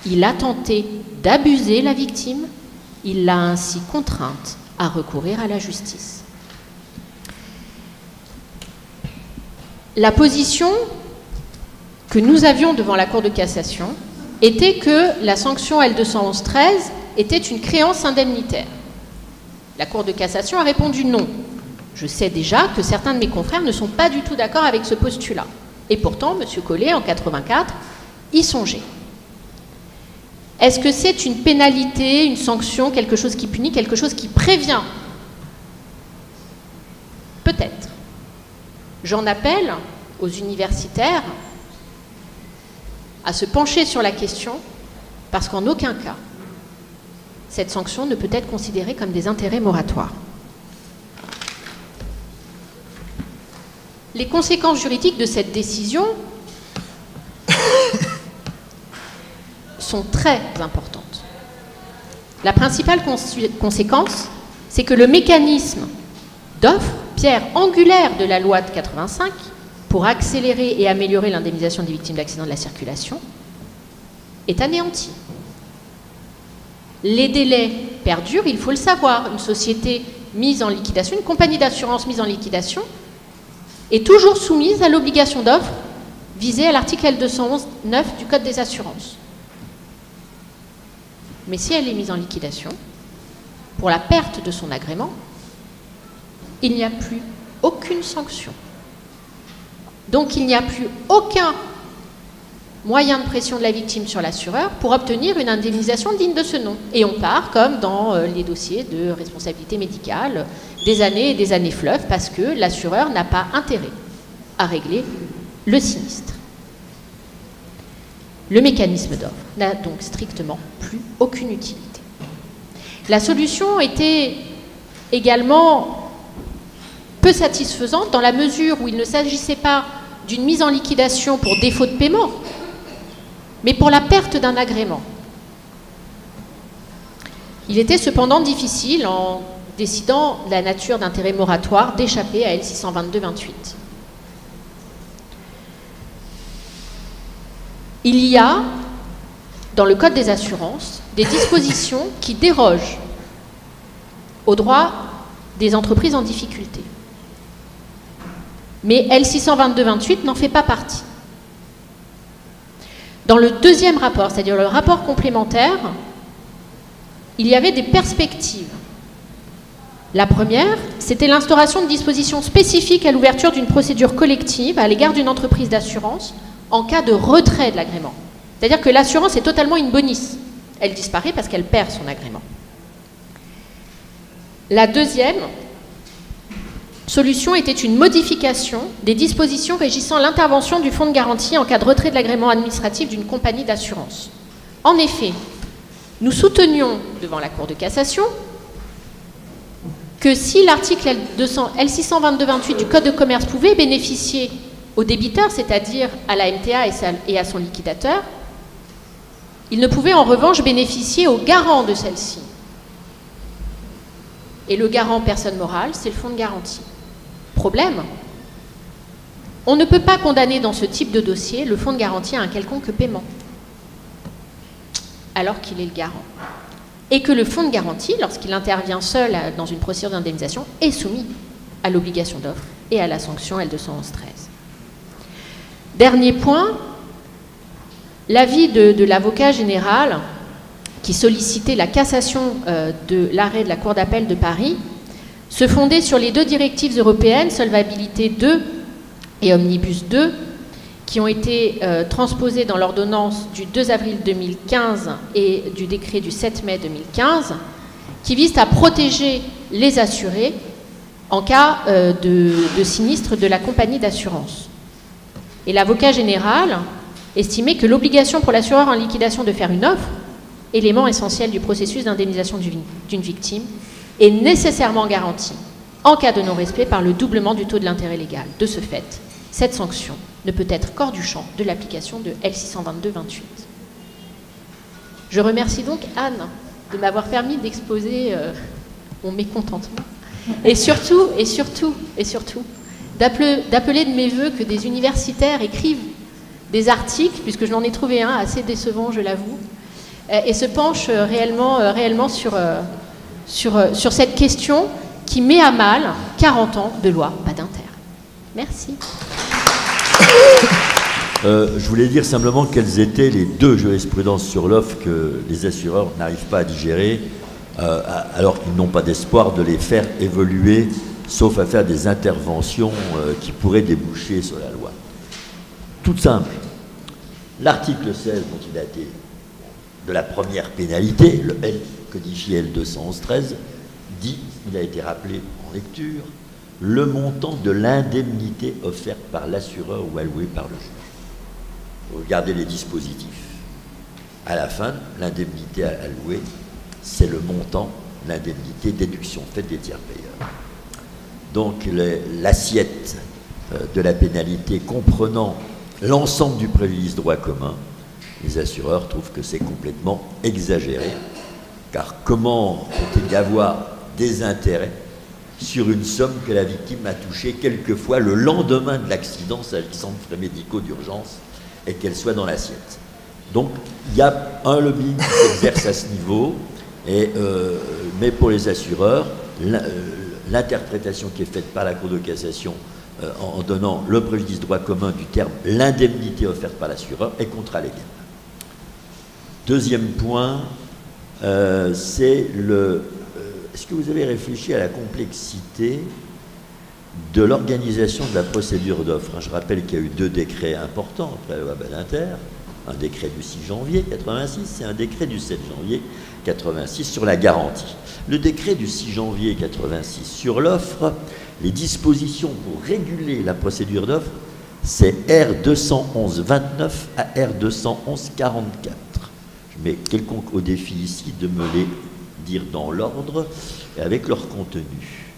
Il a tenté d'abuser la victime, il l'a ainsi contrainte à recourir à la justice. La position que nous avions devant la Cour de cassation était que la sanction L211-13 était une créance indemnitaire. La Cour de cassation a répondu non. Je sais déjà que certains de mes confrères ne sont pas du tout d'accord avec ce postulat. Et pourtant, M. Collet, en 84, y songeait. Est-ce que c'est une pénalité, une sanction, quelque chose qui punit, quelque chose qui prévient? Peut-être. J'en appelle aux universitaires à se pencher sur la question, parce qu'en aucun cas, cette sanction ne peut être considérée comme des intérêts moratoires. Les conséquences juridiques de cette décision sont très importantes. La principale conséquence, c'est que le mécanisme d'offre, pierre angulaire de la loi de 85, pour accélérer et améliorer l'indemnisation des victimes d'accidents de la circulation, est anéanti. Les délais perdurent, il faut le savoir. Une société mise en liquidation, une compagnie d'assurance mise en liquidation, est toujours soumise à l'obligation d'offre visée à l'article L211-9 du Code des assurances. Mais si elle est mise en liquidation, pour la perte de son agrément, il n'y a plus aucune sanction. Donc il n'y a plus aucun moyen de pression de la victime sur l'assureur pour obtenir une indemnisation digne de ce nom. Et on part, comme dans les dossiers de responsabilité médicale, des années fleuves, parce que l'assureur n'a pas intérêt à régler le sinistre. Le mécanisme d'offre n'a donc strictement plus aucune utilité. La solution était également peu satisfaisante dans la mesure où il ne s'agissait pas d'une mise en liquidation pour défaut de paiement, mais pour la perte d'un agrément. Il était cependant difficile, en décidant de la nature d'intérêt moratoire, d'échapper à L622-28. Il y a, dans le Code des assurances, des dispositions qui dérogent aux droits des entreprises en difficulté. Mais L622-28 n'en fait pas partie. Dans le deuxième rapport, c'est-à-dire le rapport complémentaire, il y avait des perspectives. La première, c'était l'instauration de dispositions spécifiques à l'ouverture d'une procédure collective à l'égard d'une entreprise d'assurance en cas de retrait de l'agrément. C'est-à-dire que l'assurance est totalement in bonis. Elle disparaît parce qu'elle perd son agrément. La deuxième solution était une modification des dispositions régissant l'intervention du fonds de garantie en cas de retrait de l'agrément administratif d'une compagnie d'assurance. En effet, nous soutenions devant la Cour de cassation que si l'article L622-28 du Code de commerce pouvait bénéficier au débiteur, c'est-à-dire à la MTA et à son liquidateur, il ne pouvait en revanche bénéficier au garant de celle-ci. Et le garant personne morale, c'est le fonds de garantie. Problème, on ne peut pas condamner dans ce type de dossier le fonds de garantie à un quelconque paiement, alors qu'il est le garant. Et que le fonds de garantie, lorsqu'il intervient seul dans une procédure d'indemnisation, est soumis à l'obligation d'offre et à la sanction L211-13. Dernier point, l'avis de l'avocat général qui sollicitait la cassation de l'arrêt de la Cour d'appel de Paris se fondait sur les deux directives européennes, Solvabilité 2 et Omnibus 2, qui ont été transposées dans l'ordonnance du 2 avril 2015 et du décret du 7 mai 2015, qui visent à protéger les assurés en cas de sinistre de la compagnie d'assurance. Et l'avocat général estimait que l'obligation pour l'assureur en liquidation de faire une offre, élément essentiel du processus d'indemnisation d'une victime, est nécessairement garantie en cas de non-respect par le doublement du taux de l'intérêt légal. De ce fait, cette sanction ne peut être qu'hors du champ de l'application de L622-28. Je remercie donc Anne de m'avoir permis d'exposer mon mécontentement et surtout, d'appeler de mes voeux que des universitaires écrivent des articles, puisque je n'en ai trouvé un assez décevant, je l'avoue, et se penchent réellement sur cette question qui met à mal 40 ans de loi Badinter. Merci. Je voulais dire simplement quelles étaient les deux jurisprudences sur l'offre que les assureurs n'arrivent pas à digérer alors qu'ils n'ont pas d'espoir de les faire évoluer, sauf à faire des interventions qui pourraient déboucher sur la loi. Tout simple. L'article 16, dont il a été de la première pénalité, le L codifié L211-13, dit, il a été rappelé en lecture, le montant de l'indemnité offerte par l'assureur ou allouée par le juge. Regardez les dispositifs. À la fin, l'indemnité allouée, c'est le montant, l'indemnité déduction faite des tiers payeurs. Donc l'assiette de la pénalité comprenant l'ensemble du préjudice droit commun, les assureurs trouvent que c'est complètement exagéré, car comment peut-il y avoir des intérêts sur une somme que la victime a touchée quelquefois le lendemain de l'accident, s'agissant de frais médicaux d'urgence, et qu'elle soit dans l'assiette. Donc il y a un lobbying qui s'exerce à ce niveau, mais pour les assureurs, l'interprétation qui est faite par la Cour de cassation en donnant le préjudice droit commun du terme l'indemnité offerte par l'assureur est contralégale. Deuxième point, c'est est-ce que vous avez réfléchi à la complexité de l'organisation de la procédure d'offre? Je rappelle qu'il y a eu 2 décrets importants après la loi Badinter, un décret du 6 janvier 86 et un décret du 7 janvier 86 sur la garantie. Le décret du 6 janvier 86 sur l'offre, les dispositions pour réguler la procédure d'offre, c'est R211-29 à R211-44. Je mets quelconque au défi ici de me les dire dans l'ordre et avec leur contenu.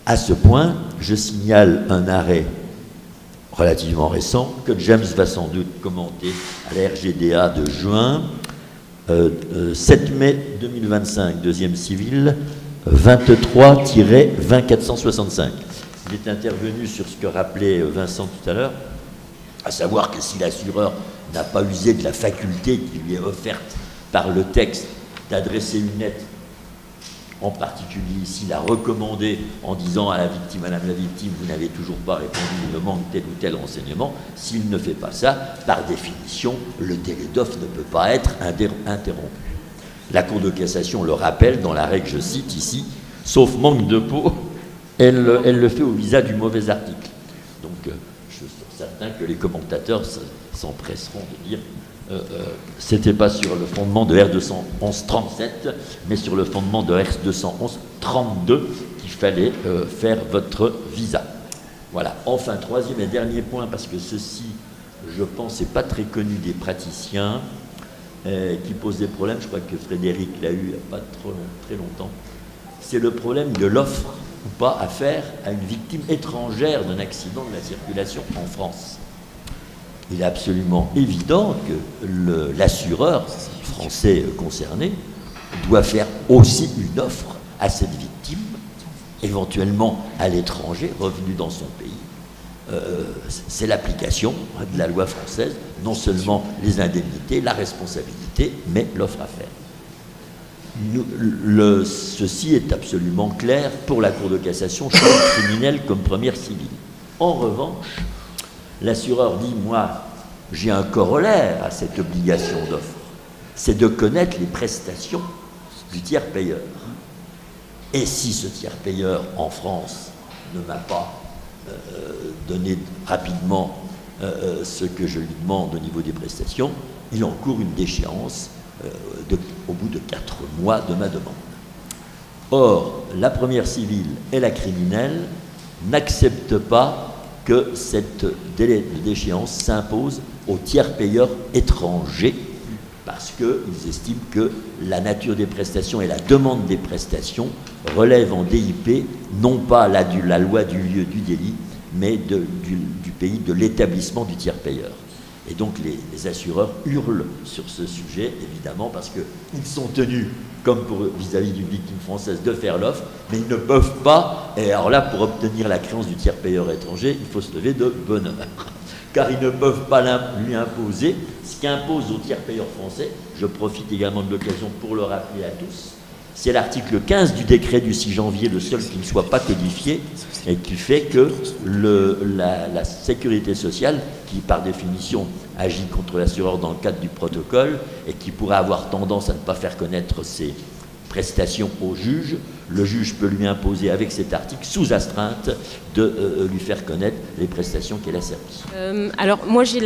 À ce point, je signale un arrêt relativement récent que James va sans doute commenter à la RGDA de juin, 7 mai 2025, deuxième civil, 23-20465. Il est intervenu sur ce que rappelait Vincent tout à l'heure, à savoir que si l'assureur n'a pas usé de la faculté qui lui est offerte par le texte d'adresser une lettre, en particulier ici la recommander en disant à la victime, madame la victime, vous n'avez toujours pas répondu, il me manque tel ou tel renseignement, s'il ne fait pas ça, par définition, le délai d'offre ne peut pas être interrompu. La Cour de cassation le rappelle dans l'arrêt que je cite ici, sauf manque de peau, elle le fait au visa du mauvais article. Donc je suis certain que les commentateurs s'empresseront de dire c'était pas sur le fondement de R211-37, mais sur le fondement de R211-32 qu'il fallait faire votre visa. Voilà. Enfin, troisième et dernier point, parce que ceci, je pense, n'est pas très connu des praticiens, qui pose des problèmes, je crois que Frédéric l'a eu il n'y a pas très longtemps, c'est le problème de l'offre ou pas à faire à une victime étrangère d'un accident de la circulation en France. Il est absolument évident que l'assureur français concerné doit faire aussi une offre à cette victime, éventuellement à l'étranger, revenu dans son pays. C'est l'application de la loi française, non seulement les indemnités, la responsabilité, mais l'offre à faire. Ceci est absolument clair pour la Cour de cassation, chambre criminelle comme première civile. En revanche, l'assureur dit, moi, j'ai un corollaire à cette obligation d'offre, c'est de connaître les prestations du tiers payeur. Et si ce tiers payeur, en France, ne m'a pas donné rapidement ce que je lui demande au niveau des prestations, il encourt une déchéance au bout de 4 mois de ma demande. Or, la première civile et la criminelle n'acceptent pas que cette délai de déchéance s'impose aux tiers payeurs étrangers parce qu'ils estiment que la nature des prestations et la demande des prestations relèvent en DIP non pas la loi du lieu du délit, mais du pays de l'établissement du tiers payeur. Et donc les assureurs hurlent sur ce sujet, évidemment, parce qu'ils sont tenus, comme vis-à-vis d'une victime française, de faire l'offre, mais ils ne peuvent pas, et alors là, pour obtenir la créance du tiers payeur étranger, il faut se lever de bonne heure. Car ils ne peuvent pas lui imposer ce qu'impose au tiers payeur français. Je profite également de l'occasion pour le rappeler à tous. C'est l'article 15 du décret du 6 janvier, le seul qui ne soit pas codifié, et qui fait que la sécurité sociale, qui par définition agit contre l'assureur dans le cadre du protocole, et qui pourrait avoir tendance à ne pas faire connaître ses prestations au juge, le juge peut lui imposer avec cet article, sous astreinte, de lui faire connaître les prestations qu'elle a servies. Alors moi j'ai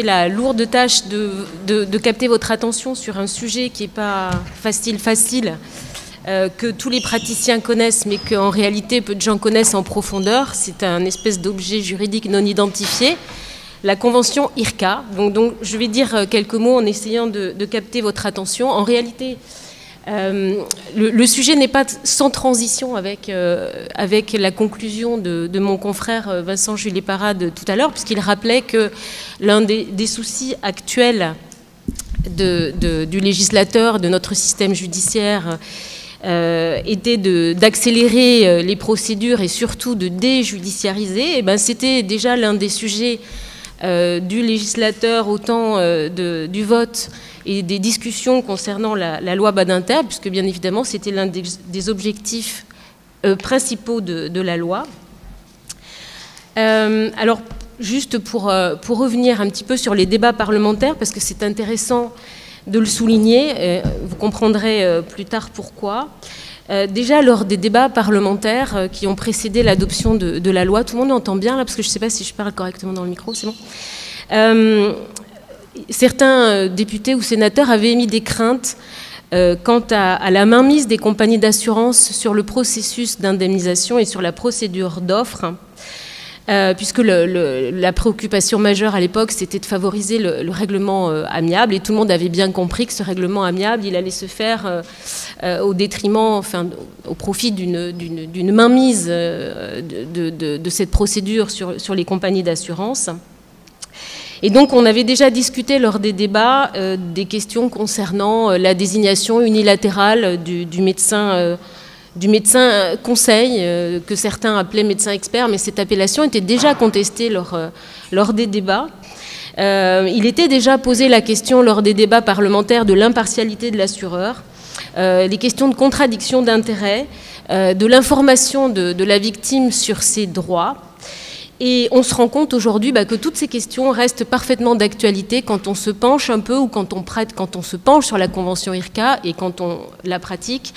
la lourde tâche de capter votre attention sur un sujet qui n'est pas facile, que tous les praticiens connaissent, mais qu'en réalité peu de gens connaissent en profondeur. C'est un espèce d'objet juridique non identifié, la convention IRCA. Donc je vais dire quelques mots en essayant de capter votre attention. En réalité, le sujet n'est pas sans transition avec la conclusion de mon confrère Vincent Julet-Parade tout à l'heure, puisqu'il rappelait que l'un des soucis actuels du législateur, de notre système judiciaire, était d'accélérer les procédures et surtout de déjudiciariser. Et ben, c'était déjà l'un des sujets du législateur au temps du vote et des discussions concernant la loi Badinter, puisque bien évidemment c'était l'un des objectifs principaux de la loi. Alors juste pour revenir un petit peu sur les débats parlementaires, parce que c'est intéressant de le souligner, vous comprendrez plus tard pourquoi. Déjà lors des débats parlementaires qui ont précédé l'adoption de la loi, tout le monde entend bien là, parce que je ne sais pas si je parle correctement dans le micro, c'est bon. Certains députés ou sénateurs avaient émis des craintes quant à la mainmise des compagnies d'assurance sur le processus d'indemnisation et sur la procédure d'offre, puisque la préoccupation majeure à l'époque, c'était de favoriser le règlement amiable, et tout le monde avait bien compris que ce règlement amiable, il allait se faire au détriment, enfin, au profit d'une mainmise de cette procédure sur les compagnies d'assurance. Et donc on avait déjà discuté lors des débats des questions concernant la désignation unilatérale du médecin conseil, que certains appelaient médecin expert, mais cette appellation était déjà contestée lors des débats. Il était déjà posé la question lors des débats parlementaires de l'impartialité de l'assureur, les questions de contradiction d'intérêts, de l'information de la victime sur ses droits. Et on se rend compte aujourd'hui que toutes ces questions restent parfaitement d'actualité quand on se penche un peu, ou quand on se penche sur la convention IRCA et quand on la pratique,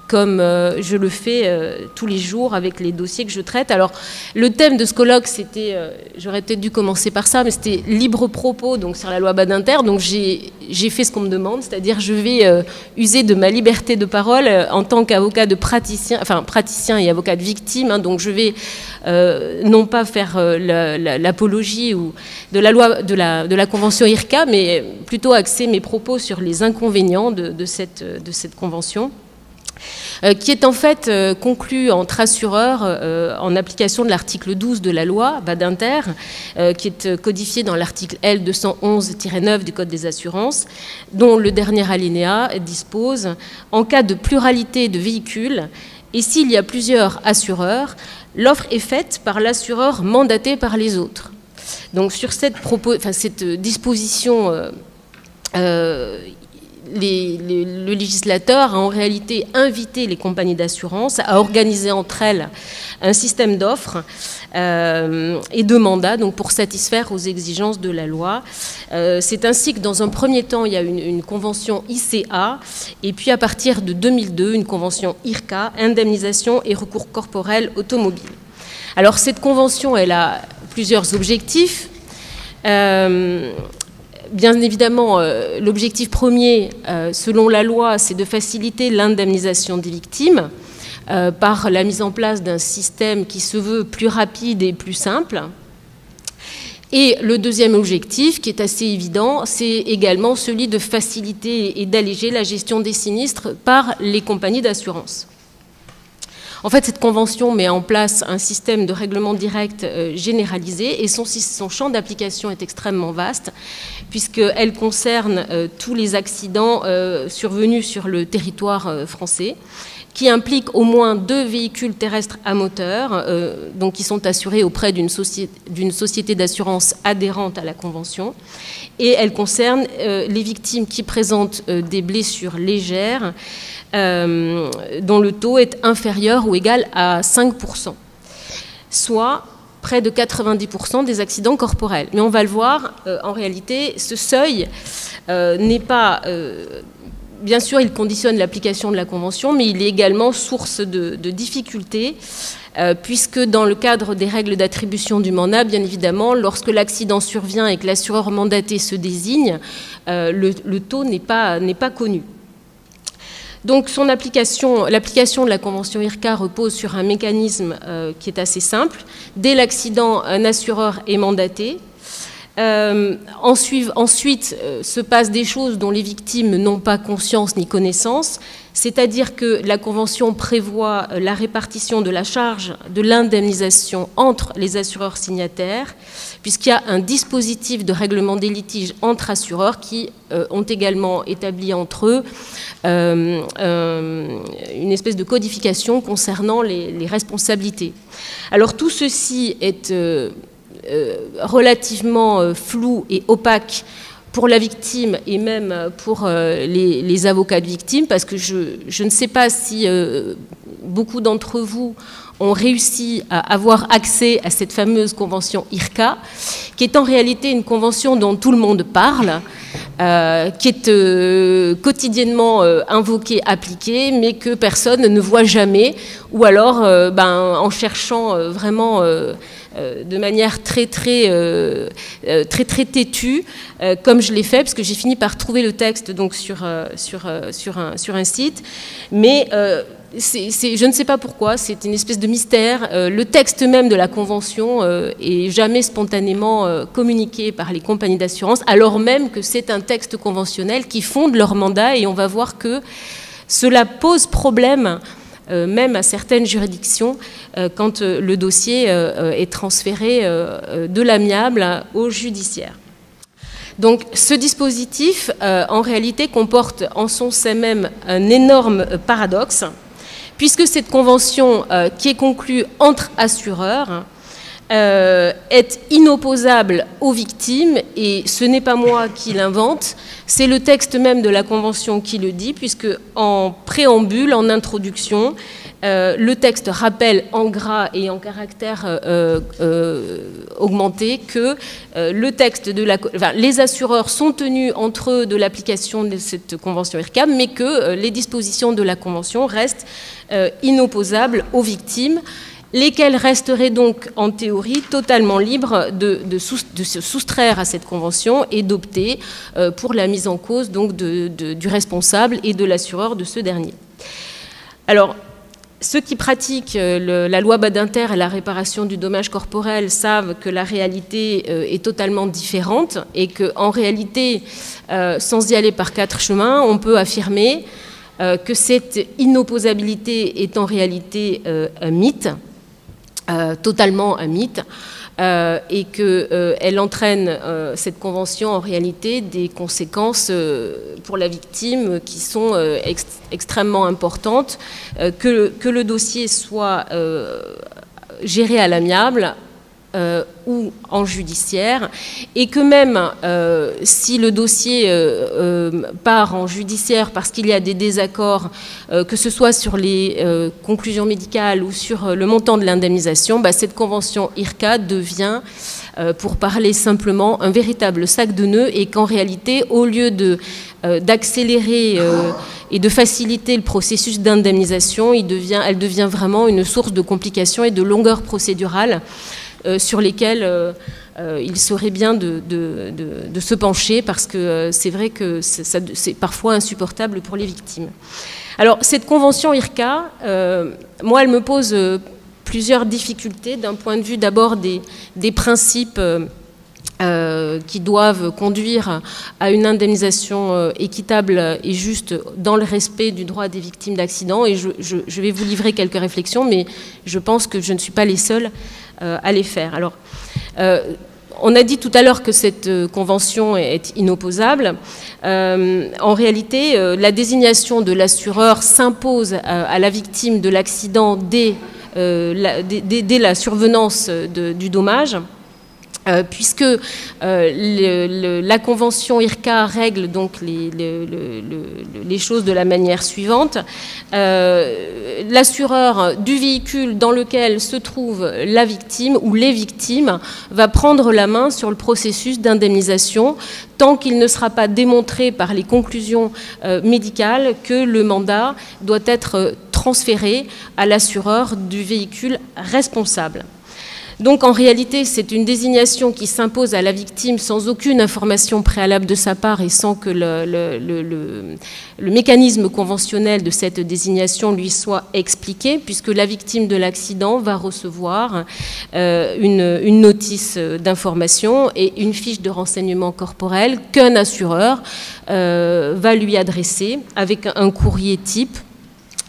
comme je le fais tous les jours avec les dossiers que je traite. Alors, le thème de ce colloque, c'était, j'aurais peut-être dû commencer par ça, mais c'était libre propos, donc sur la loi Badinter. Donc, j'ai fait ce qu'on me demande, c'est-à-dire je vais user de ma liberté de parole en tant qu'avocat de praticien, enfin praticien et avocat de victime. Hein, donc, je vais non pas faire l'apologie ou de la loi de la convention IRCA, mais plutôt axer mes propos sur les inconvénients de cette convention. Qui est en fait conclu entre assureurs en application de l'article 12 de la loi Badinter, qui est codifié dans l'article L211-9 du Code des assurances, dont le dernier alinéa dispose « En cas de pluralité de véhicules, et s'il y a plusieurs assureurs, l'offre est faite par l'assureur mandaté par les autres. » Donc sur cette disposition, le législateur a en réalité invité les compagnies d'assurance à organiser entre elles un système d'offres et de mandats, donc pour satisfaire aux exigences de la loi. C'est ainsi que dans un premier temps, il y a une convention ICA, et puis à partir de 2002, une convention IRCA, indemnisation et recours corporel automobile. Alors cette convention, elle a plusieurs objectifs. Bien évidemment, l'objectif premier, selon la loi, c'est de faciliter l'indemnisation des victimes par la mise en place d'un système qui se veut plus rapide et plus simple. Et le deuxième objectif, qui est assez évident, c'est également celui de faciliter et d'alléger la gestion des sinistres par les compagnies d'assurance. En fait, cette convention met en place un système de règlement direct généralisé, et son champ d'application est extrêmement vaste, puisqu'elle concerne tous les accidents survenus sur le territoire français, qui impliquent au moins 2 véhicules terrestres à moteur, donc qui sont assurés auprès d'une société d'assurance adhérente à la Convention. Et elle concerne les victimes qui présentent des blessures légères, dont le taux est inférieur ou égal à 5%, soit près de 90% des accidents corporels. Mais on va le voir, en réalité, ce seuil n'est pas... bien sûr, il conditionne l'application de la Convention, mais il est également source de difficultés, puisque dans le cadre des règles d'attribution du mandat, bien évidemment, lorsque l'accident survient et que l'assureur mandaté se désigne, le taux n'est pas connu. Donc l'application de la Convention IRCA repose sur un mécanisme qui est assez simple. Dès l'accident, un assureur est mandaté. Ensuite, se passent des choses dont les victimes n'ont pas conscience ni connaissance, c'est-à-dire que la Convention prévoit la répartition de la charge de l'indemnisation entre les assureurs signataires, puisqu'il y a un dispositif de règlement des litiges entre assureurs qui ont également établi entre eux une espèce de codification concernant les responsabilités. Alors tout ceci est... relativement flou et opaque pour la victime et même pour les avocats de victimes, parce que je ne sais pas si beaucoup d'entre vous ont réussi à avoir accès à cette fameuse convention IRCA, qui est en réalité une convention dont tout le monde parle, qui est quotidiennement invoquée, appliquée, mais que personne ne voit jamais, ou alors en cherchant vraiment... de manière très têtue, comme je l'ai fait, parce que j'ai fini par trouver le texte donc, sur un site. Mais je ne sais pas pourquoi, c'est une espèce de mystère. Le texte même de la Convention est jamais spontanément communiqué par les compagnies d'assurance, alors même que c'est un texte conventionnel qui fonde leur mandat, et on va voir que cela pose problème même à certaines juridictions, quand le dossier est transféré de l'amiable au judiciaire. Donc ce dispositif, en réalité, comporte en son sein même un énorme paradoxe, puisque cette convention qui est conclue entre assureurs est inopposable aux victimes, et ce n'est pas moi qui l'invente, c'est le texte même de la Convention qui le dit, puisque en préambule, en introduction, le texte rappelle en gras et en caractère augmenté que le texte de les assureurs sont tenus entre eux de l'application de cette Convention IRCA, mais que les dispositions de la Convention restent inopposables aux victimes, lesquels resteraient donc en théorie totalement libres de se soustraire à cette convention et d'opter pour la mise en cause donc du responsable et de l'assureur de ce dernier. Alors, ceux qui pratiquent la loi Badinter et la réparation du dommage corporel savent que la réalité est totalement différente, et qu'en réalité, sans y aller par quatre chemins, on peut affirmer que cette inopposabilité est en réalité un mythe, totalement un mythe, et qu'elle entraîne, cette convention, en réalité, des conséquences pour la victime qui sont extrêmement importantes, que le dossier soit géré à l'amiable ou en judiciaire, et que même si le dossier part en judiciaire parce qu'il y a des désaccords, que ce soit sur les conclusions médicales ou sur le montant de l'indemnisation, cette convention IRCA devient, pour parler simplement, un véritable sac de nœuds, et qu'en réalité, au lieu d'accélérer et de faciliter le processus d'indemnisation, elle devient vraiment une source de complications et de longueur procédurale sur lesquels il serait bien de se pencher, parce que c'est vrai que c'est parfois insupportable pour les victimes. Alors, cette convention IRCA, moi, elle me pose plusieurs difficultés, d'un point de vue d'abord des principes qui doivent conduire à une indemnisation équitable et juste dans le respect du droit des victimes d'accidents. Et je vais vous livrer quelques réflexions, mais je pense que je ne suis pas les seuls à les faire. Alors, on a dit tout à l'heure que cette convention est inopposable. En réalité, la désignation de l'assureur s'impose à la victime de l'accident dès la survenance du dommage. puisque la convention IRCA règle donc les choses de la manière suivante. L'assureur du véhicule dans lequel se trouve la victime ou les victimes va prendre la main sur le processus d'indemnisation tant qu'il ne sera pas démontré par les conclusions médicales que le mandat doit être transféré à l'assureur du véhicule responsable. Donc en réalité, c'est une désignation qui s'impose à la victime sans aucune information préalable de sa part et sans que le mécanisme conventionnel de cette désignation lui soit expliqué, puisque la victime de l'accident va recevoir une notice d'information et une fiche de renseignement corporel qu'un assureur va lui adresser avec un courrier type.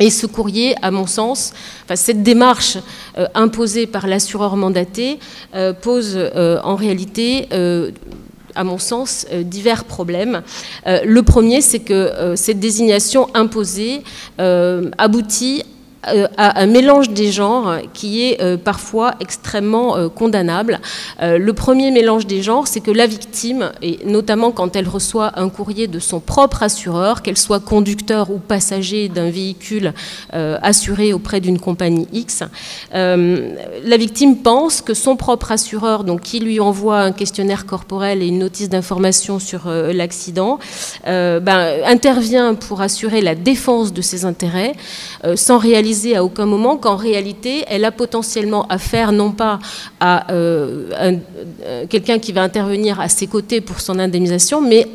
Et ce courrier, à mon sens, cette démarche imposée par l'assureur mandaté pose en réalité, à mon sens, divers problèmes. Le premier, c'est que cette désignation imposée aboutit à un mélange des genres qui est parfois extrêmement condamnable. Le premier mélange des genres, c'est que la victime, et notamment quand elle reçoit un courrier de son propre assureur, qu'elle soit conducteur ou passager d'un véhicule assuré auprès d'une compagnie X, la victime pense que son propre assureur, donc qui lui envoie un questionnaire corporel et une notice d'information sur l'accident, intervient pour assurer la défense de ses intérêts, sans réaliser à aucun moment qu'en réalité, elle a potentiellement affaire non pas à quelqu'un qui va intervenir à ses côtés pour son indemnisation, mais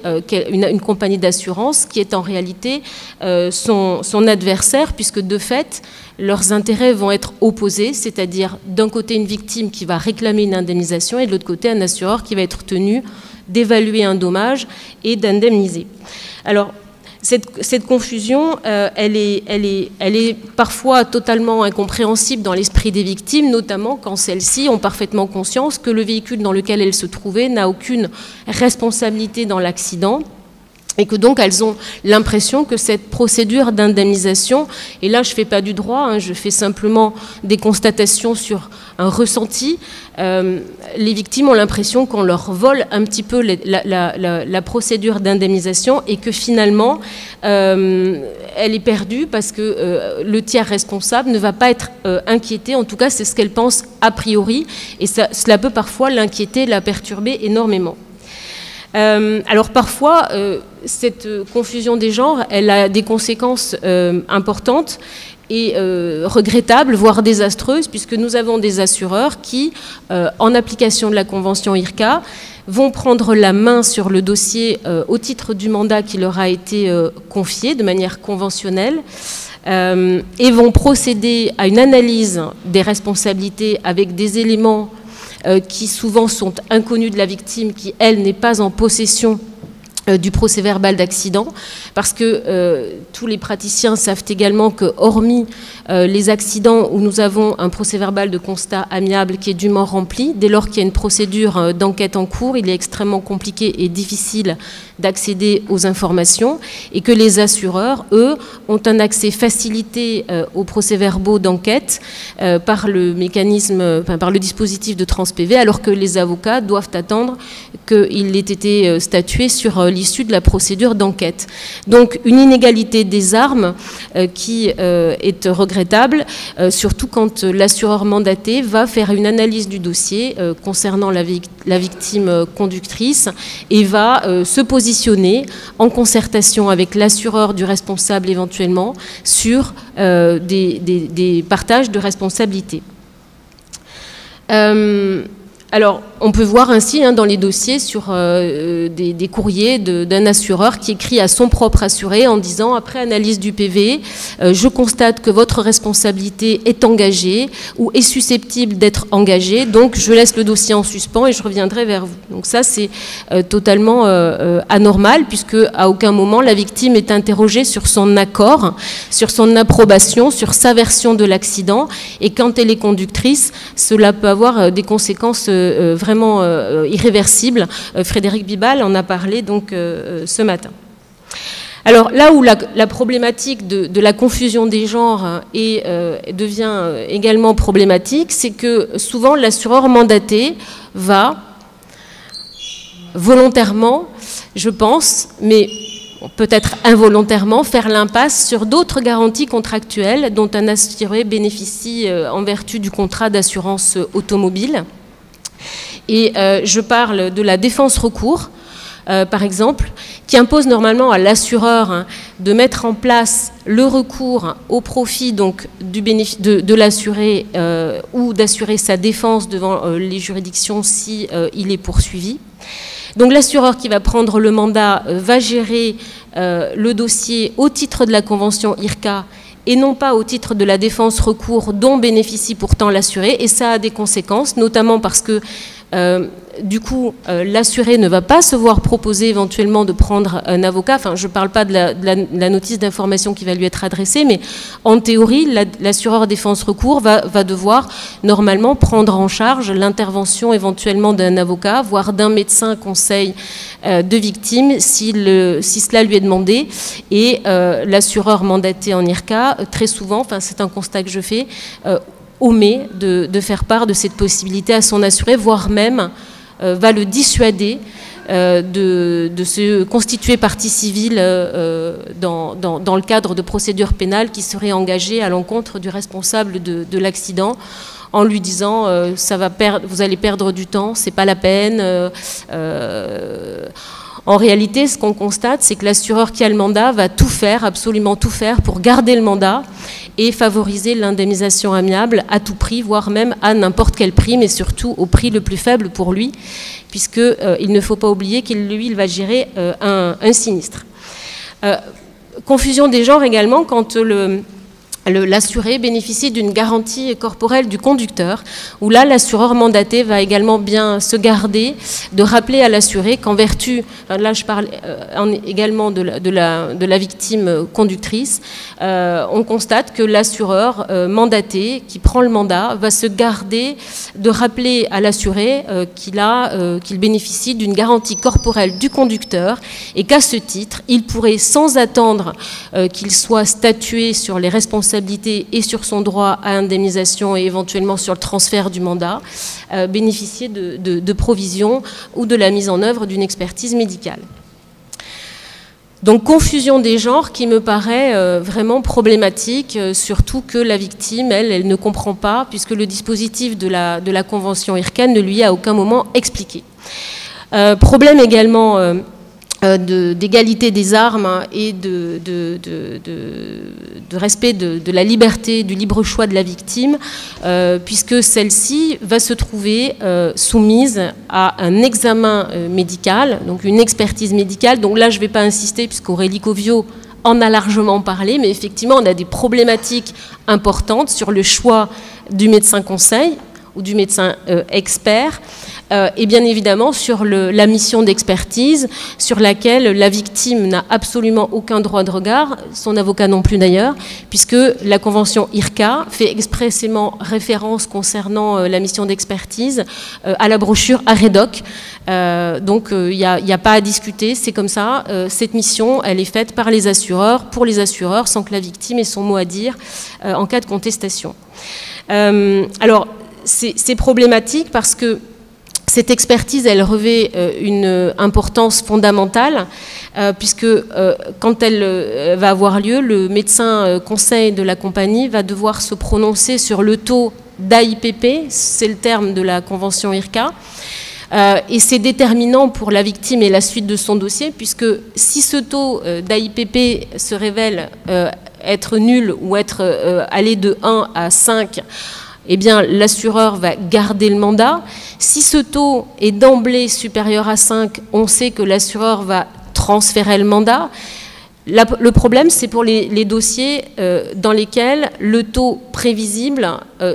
une compagnie d'assurance qui est en réalité son adversaire, puisque de fait, leurs intérêts vont être opposés, c'est-à-dire d'un côté une victime qui va réclamer une indemnisation et de l'autre côté un assureur qui va être tenu d'évaluer un dommage et d'indemniser. Alors, cette confusion, elle est parfois totalement incompréhensible dans l'esprit des victimes, notamment quand celles-ci ont parfaitement conscience que le véhicule dans lequel elles se trouvaient n'a aucune responsabilité dans l'accident, et que donc elles ont l'impression que cette procédure d'indemnisation, et là je ne fais pas du droit, je fais simplement des constatations sur un ressenti, les victimes ont l'impression qu'on leur vole un petit peu la procédure d'indemnisation et que finalement elle est perdue parce que le tiers responsable ne va pas être inquiété, en tout cas c'est ce qu'elle pense a priori, et cela peut parfois l'inquiéter, la perturber énormément. Alors parfois, cette confusion des genres, elle a des conséquences importantes et regrettables, voire désastreuses, puisque nous avons des assureurs qui, en application de la convention IRCA, vont prendre la main sur le dossier au titre du mandat qui leur a été confié de manière conventionnelle, et vont procéder à une analyse des responsabilités avec des éléments qui souvent sont inconnus de la victime, qui, elle, n'est pas en possession du procès-verbal d'accident, parce que tous les praticiens savent également que, hormis les accidents où nous avons un procès-verbal de constat amiable qui est dûment rempli, dès lors qu'il y a une procédure d'enquête en cours, il est extrêmement compliqué et difficile d'accéder aux informations, et que les assureurs, eux, ont un accès facilité aux procès-verbaux d'enquête par le mécanisme, par le dispositif de trans-PV, alors que les avocats doivent attendre qu'il ait été statué sur l'issue de la procédure d'enquête. Donc une inégalité des armes qui est regrettable, surtout quand l'assureur mandaté va faire une analyse du dossier concernant la victime conductrice et va se positionner en concertation avec l'assureur du responsable éventuellement sur des partages de responsabilité. Alors, on peut voir ainsi dans les dossiers sur des courriers d'un assureur qui écrit à son propre assuré en disant « Après analyse du PV, je constate que votre responsabilité est engagée ou est susceptible d'être engagée, donc je laisse le dossier en suspens et je reviendrai vers vous. » Donc ça, c'est totalement anormal, puisque à aucun moment la victime est interrogée sur son accord, sur son approbation, sur sa version de l'accident, et quand elle est conductrice, cela peut avoir des conséquences vraiment irréversible. Frédéric Bibal en a parlé donc ce matin. Alors là où la problématique de la confusion des genres devient également problématique, c'est que souvent l'assureur mandaté va volontairement, je pense, mais peut-être involontairement, faire l'impasse sur d'autres garanties contractuelles dont un assuré bénéficie en vertu du contrat d'assurance automobile. Et je parle de la défense recours, par exemple, qui impose normalement à l'assureur de mettre en place le recours au profit donc, de l'assuré ou d'assurer sa défense devant les juridictions si il est poursuivi. Donc l'assureur qui va prendre le mandat va gérer le dossier au titre de la convention IRCA et non pas au titre de la défense recours dont bénéficie pourtant l'assuré. Et ça a des conséquences, notamment parce que du coup, l'assuré ne va pas se voir proposer éventuellement de prendre un avocat. Enfin, je ne parle pas de la notice d'information qui va lui être adressée, mais en théorie, l'assureur défense recours va devoir normalement prendre en charge l'intervention éventuellement d'un avocat, voire d'un médecin conseil de victime si cela lui est demandé. Et l'assureur mandaté en IRCA, très souvent, enfin, c'est un constat que je fais, omet de faire part de cette possibilité à son assuré, voire même va le dissuader de se constituer partie civile dans le cadre de procédures pénales qui seraient engagées à l'encontre du responsable de l'accident, en lui disant vous allez perdre du temps, c'est pas la peine. En réalité, ce qu'on constate, c'est que l'assureur qui a le mandat va tout faire, absolument tout faire, pour garder le mandat et favoriser l'indemnisation amiable à tout prix, voire même à n'importe quel prix, mais surtout au prix le plus faible pour lui, puisqu'il ne faut pas oublier qu'il va gérer un sinistre. Confusion des genres également quand l'assuré bénéficie d'une garantie corporelle du conducteur, où là, l'assureur mandaté va également bien se garder de rappeler à l'assuré qu'en vertu, là je parle également de la victime conductrice, on constate que l'assureur mandaté qui prend le mandat va se garder de rappeler à l'assuré qu'il bénéficie d'une garantie corporelle du conducteur et qu'à ce titre, il pourrait, sans attendre qu'il soit statué sur les responsabilités et sur son droit à indemnisation et éventuellement sur le transfert du mandat, bénéficier de provisions ou de la mise en œuvre d'une expertise médicale. Donc confusion des genres qui me paraît vraiment problématique, surtout que la victime, elle ne comprend pas, puisque le dispositif de la convention IRCA ne lui a à aucun moment expliqué. Problème également d'égalité des armes et de respect de la liberté, du libre choix de la victime, puisque celle-ci va se trouver soumise à un examen médical, donc une expertise médicale. Donc là, je ne vais pas insister, puisqu'Aurélie Covio en a largement parlé, mais effectivement, on a des problématiques importantes sur le choix du médecin conseil ou du médecin expert, et bien évidemment sur la mission d'expertise sur laquelle la victime n'a absolument aucun droit de regard, son avocat non plus d'ailleurs, puisque la convention IRCA fait expressément référence concernant la mission d'expertise à la brochure AREDOC. Donc il n'y a pas à discuter, c'est comme ça. Cette mission, elle est faite par les assureurs, pour les assureurs, sans que la victime ait son mot à dire en cas de contestation. Alors, c'est problématique parce que cette expertise, elle revêt une importance fondamentale, puisque quand elle va avoir lieu, le médecin conseil de la compagnie va devoir se prononcer sur le taux d'AIPP, c'est le terme de la convention IRCA, et c'est déterminant pour la victime et la suite de son dossier, puisque si ce taux d'AIPP se révèle être nul ou être allé de 1 à 5, eh bien, l'assureur va garder le mandat. Si ce taux est d'emblée supérieur à 5, on sait que l'assureur va transférer le mandat. Le problème, c'est pour les dossiers dans lesquels le taux prévisible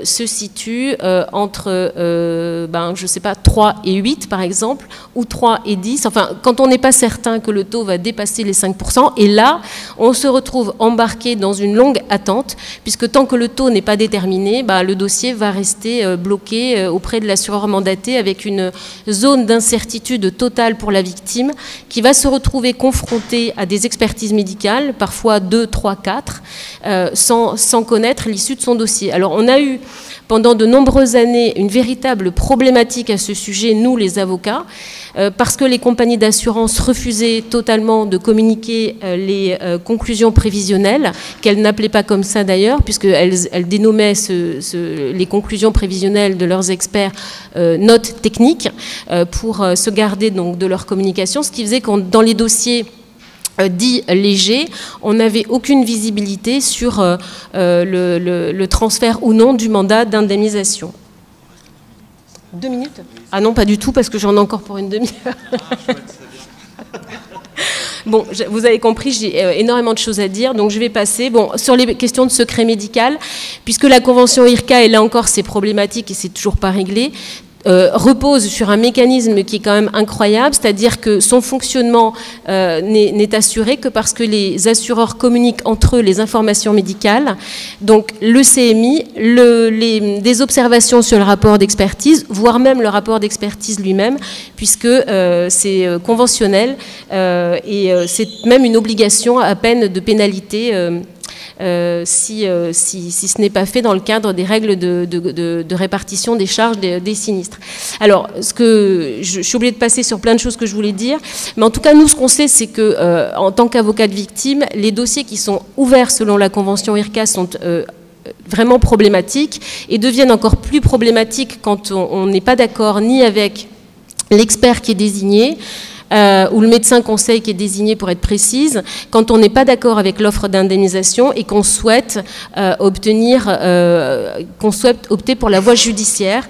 se situe entre, je ne sais pas, 3 et 8 par exemple, ou 3 et 10, enfin, quand on n'est pas certain que le taux va dépasser les 5%, et là, on se retrouve embarqué dans une longue attente, puisque tant que le taux n'est pas déterminé, le dossier va rester bloqué auprès de l'assureur mandaté avec une zone d'incertitude totale pour la victime, qui va se retrouver confrontée à des expertises médicales, parfois 2, 3, 4, sans connaître l'issue de son dossier. Alors on a eu pendant de nombreuses années une véritable problématique à ce sujet, nous les avocats, parce que les compagnies d'assurance refusaient totalement de communiquer les conclusions prévisionnelles, qu'elles n'appelaient pas comme ça d'ailleurs, puisqu'elles dénommaient les conclusions prévisionnelles de leurs experts notes techniques pour se garder donc de leur communication, ce qui faisait que dans les dossiers dit léger, on n'avait aucune visibilité sur le transfert ou non du mandat d'indemnisation. 2 minutes? Ah non, pas du tout, parce que j'en ai encore pour une demi-heure. Bon, vous avez compris, j'ai énormément de choses à dire, donc je vais passer sur les questions de secret médical, puisque la convention IRCA, et là encore, c'est problématique et c'est toujours pas réglé, repose sur un mécanisme qui est quand même incroyable, c'est-à-dire que son fonctionnement n'est assuré que parce que les assureurs communiquent entre eux les informations médicales. Donc le CMI, des observations sur le rapport d'expertise, voire même le rapport d'expertise lui-même, puisque c'est conventionnel et c'est même une obligation à peine de pénalité si ce n'est pas fait dans le cadre des règles de répartition des charges des sinistres. Alors, je suis obligée de passer sur plein de choses que je voulais dire, mais en tout cas, nous, ce qu'on sait, c'est que en tant qu'avocat de victime, les dossiers qui sont ouverts selon la convention IRCA sont vraiment problématiques et deviennent encore plus problématiques quand on n'est pas d'accord ni avec l'expert qui est désigné, ou le médecin conseil qui est désigné pour être précise, quand on n'est pas d'accord avec l'offre d'indemnisation et qu'on souhaite opter pour la voie judiciaire,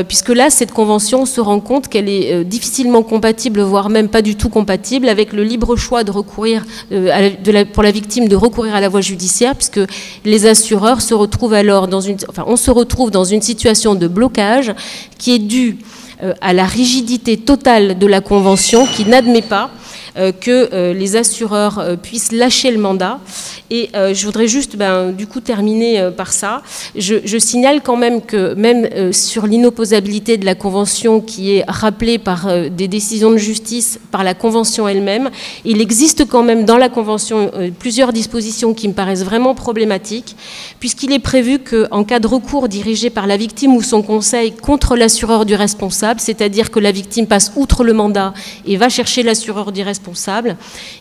puisque là, cette convention, on se rend compte qu'elle est difficilement compatible, voire même pas du tout compatible avec le libre choix de recourir, pour la victime, de recourir à la voie judiciaire, puisque les assureurs se retrouvent alors on se retrouve dans une situation de blocage qui est due à la rigidité totale de la Convention qui n'admet pas que les assureurs puissent lâcher le mandat. Et je voudrais juste du coup terminer par ça. Je signale quand même que même sur l'inopposabilité de la Convention qui est rappelée par des décisions de justice, par la Convention elle-même, il existe quand même dans la Convention plusieurs dispositions qui me paraissent vraiment problématiques, puisqu'il est prévu qu'en cas de recours dirigé par la victime ou son conseil contre l'assureur du responsable, c'est-à-dire que la victime passe outre le mandat et va chercher l'assureur du responsable,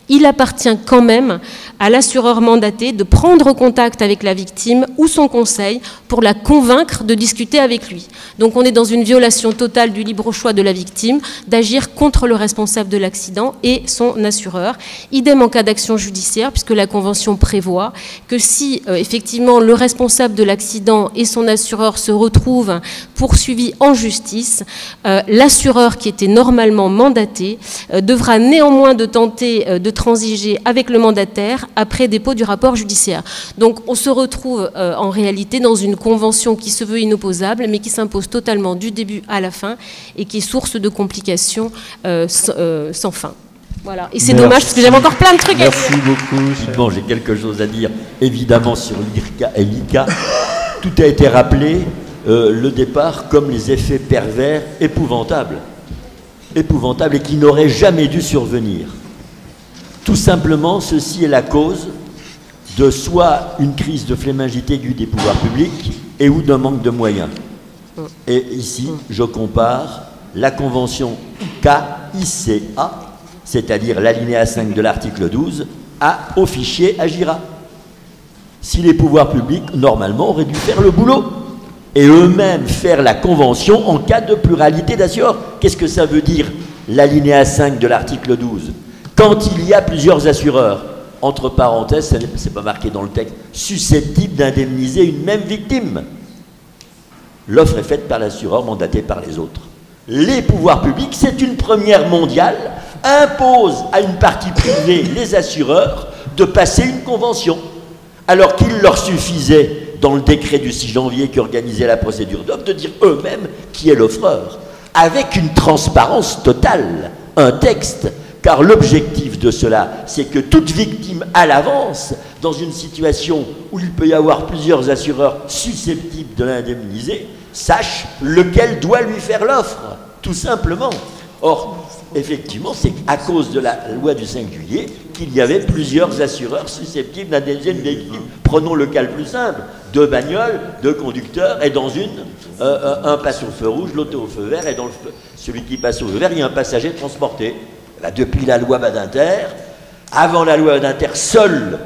il appartient quand même à l'assureur mandaté de prendre contact avec la victime ou son conseil pour la convaincre de discuter avec lui. Donc on est dans une violation totale du libre choix de la victime d'agir contre le responsable de l'accident et son assureur. Idem en cas d'action judiciaire, puisque la Convention prévoit que si effectivement le responsable de l'accident et son assureur se retrouvent poursuivis en justice, l'assureur qui était normalement mandaté devra néanmoins de tenter de transiger avec le mandataire après dépôt du rapport judiciaire. Donc on se retrouve en réalité dans une convention qui se veut inopposable mais qui s'impose totalement du début à la fin et qui est source de complications sans fin. Voilà. Et c'est dommage parce que j'avais encore plein de trucs à dire. Merci beaucoup. Bon, j'ai quelque chose à dire évidemment sur l'IRCA et l'ICA. Tout a été rappelé, le départ comme les effets pervers épouvantables et qui n'auraient jamais dû survenir. Tout simplement, ceci est la cause de soit une crise de flémingite aiguë des pouvoirs publics et ou d'un manque de moyens. Et ici, je compare la convention ICA, c'est-à-dire l'alinéa 5 de l'article 12, au fichier AGIRA. Si les pouvoirs publics, normalement, auraient dû faire le boulot et eux-mêmes faire la convention en cas de pluralité d'assureurs. Qu'est-ce que ça veut dire, l'alinéa 5 de l'article 12 ? Quand il y a plusieurs assureurs, entre parenthèses, c'est pas marqué dans le texte, susceptibles d'indemniser une même victime, l'offre est faite par l'assureur mandaté par les autres. Les pouvoirs publics, c'est une première mondiale, imposent à une partie privée, les assureurs, de passer une convention, alors qu'il leur suffisait, dans le décret du 6 janvier qui organisait la procédure d'offre, de dire eux-mêmes qui est l'offreur, avec une transparence totale, un texte. Car l'objectif de cela, c'est que toute victime à l'avance, dans une situation où il peut y avoir plusieurs assureurs susceptibles de l'indemniser, sache lequel doit lui faire l'offre, tout simplement. Or, effectivement, c'est à cause de la loi du 5 juillet qu'il y avait plusieurs assureurs susceptibles d'indemniser une victime. Prenons le cas le plus simple. 2 bagnoles, 2 conducteurs, et dans un passe au feu rouge, l'autre au feu vert, et dans celui qui passe au feu vert, il y a un passager transporté. Depuis la loi Badinter, avant la loi Badinter, seul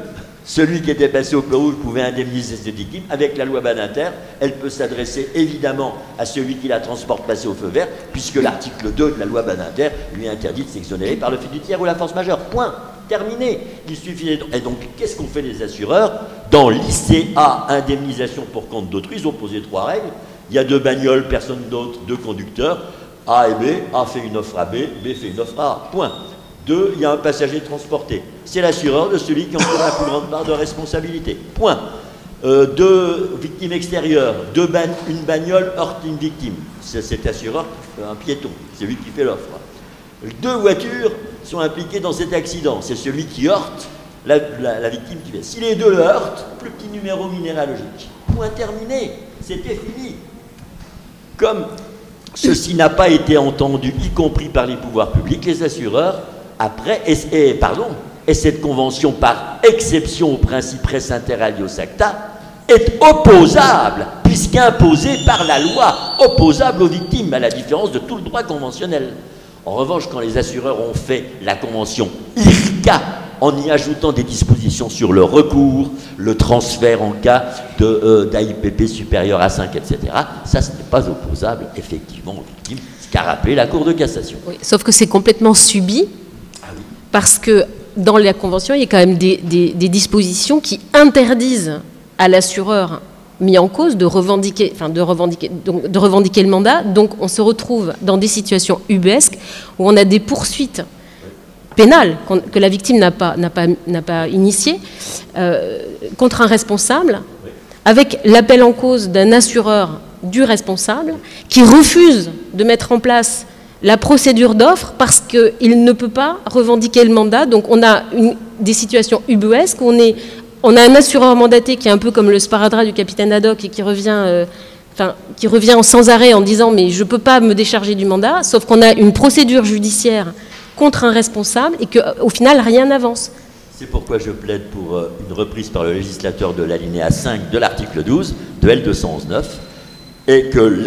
celui qui était passé au feu rouge pouvait indemniser ses victimes. Avec la loi Badinter, elle peut s'adresser évidemment à celui qui la transporte passé au feu vert, puisque l'article 2 de la loi Badinter lui interdit de s'exonérer par le fait du tiers ou la force majeure. Point. Terminé. Il suffit. Et donc, qu'est-ce qu'ont fait les assureurs? Dans l'ICA, indemnisation pour compte d'autrui, ils ont posé 3 règles. Il y a 2 bagnoles, personne d'autre, 2 conducteurs. A et B. A fait une offre à B, B fait une offre à A. Point. 2, il y a un passager transporté. C'est l'assureur de celui qui en fera la plus grande part de responsabilité. Point. 2 victimes extérieures, une bagnole heurte une victime. C'est cet assureur, un piéton, c'est lui qui fait l'offre. 2 voitures sont impliquées dans cet accident. C'est celui qui heurte la victime qui vient. Si les 2 le heurtent, plus petit numéro minéralogique. Point terminé. C'était fini. Comme ceci n'a pas été entendu, y compris par les pouvoirs publics, les assureurs, après, et cette convention, par exception au principe res inter alios acta, est opposable, puisqu'imposée par la loi, opposable aux victimes, à la différence de tout le droit conventionnel. En revanche, quand les assureurs ont fait la convention IRCA, en y ajoutant des dispositions sur le recours, le transfert en cas d'AIPP supérieur à 5, etc., ça, ce n'est pas opposable, effectivement, aux victimes, ce qu'a rappelé la Cour de cassation. Oui, sauf que c'est complètement subi, parce que dans la Convention, il y a quand même des dispositions qui interdisent à l'assureur mis en cause de revendiquer le mandat. Donc on se retrouve dans des situations ubuesques où on a des poursuites pénales que la victime n'a pas initiées contre un responsable, avec l'appel en cause d'un assureur du responsable qui refuse de mettre en place la procédure d'offre parce qu'il ne peut pas revendiquer le mandat. Donc on a des situations ubuesques où on a un assureur mandaté qui est un peu comme le sparadrap du capitaine Haddock et qui revient sans arrêt en disant « mais je ne peux pas me décharger du mandat », sauf qu'on a une procédure judiciaire contre un responsable et qu'au final, rien n'avance. C'est pourquoi je plaide pour une reprise par le législateur de l'alinéa 5 de l'article 12 de L211-9 et que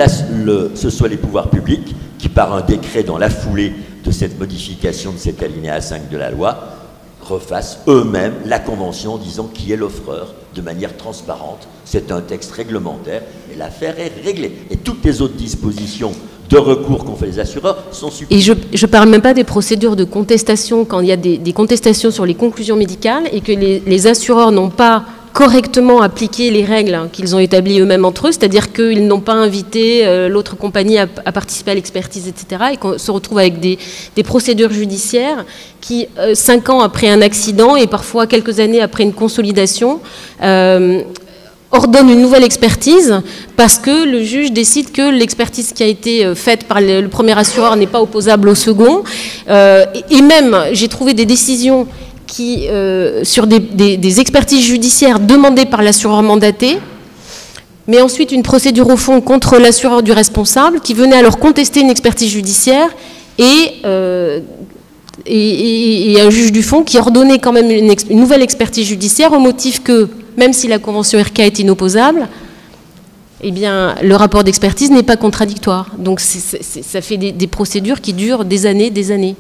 ce soit les pouvoirs publics qui, par un décret dans la foulée de cette modification de cet alinéa 5 de la loi, refassent eux-mêmes la convention en disant qui est l'offreur de manière transparente. C'est un texte réglementaire et l'affaire est réglée. Et toutes les autres dispositions de recours qu'ont fait les assureurs sont supprimées. Et je ne parle même pas des procédures de contestation quand il y a des contestations sur les conclusions médicales et que les assureurs n'ont pas correctement appliqué les règles qu'ils ont établies eux-mêmes entre eux, c'est-à-dire qu'ils n'ont pas invité l'autre compagnie à participer à l'expertise, etc., et qu'on se retrouve avec des procédures judiciaires qui, 5 ans après un accident et parfois quelques années après une consolidation, ordonnent une nouvelle expertise parce que le juge décide que l'expertise qui a été faite par le premier assureur n'est pas opposable au second. Et même, j'ai trouvé des décisions qui, sur des expertises judiciaires demandées par l'assureur mandaté, mais ensuite une procédure au fond contre l'assureur du responsable qui venait alors contester une expertise judiciaire et un juge du fond qui ordonnait quand même une nouvelle expertise judiciaire au motif que, même si la convention IRCA est inopposable, eh bien, le rapport d'expertise n'est pas contradictoire. Donc ça fait des procédures qui durent des années, des années.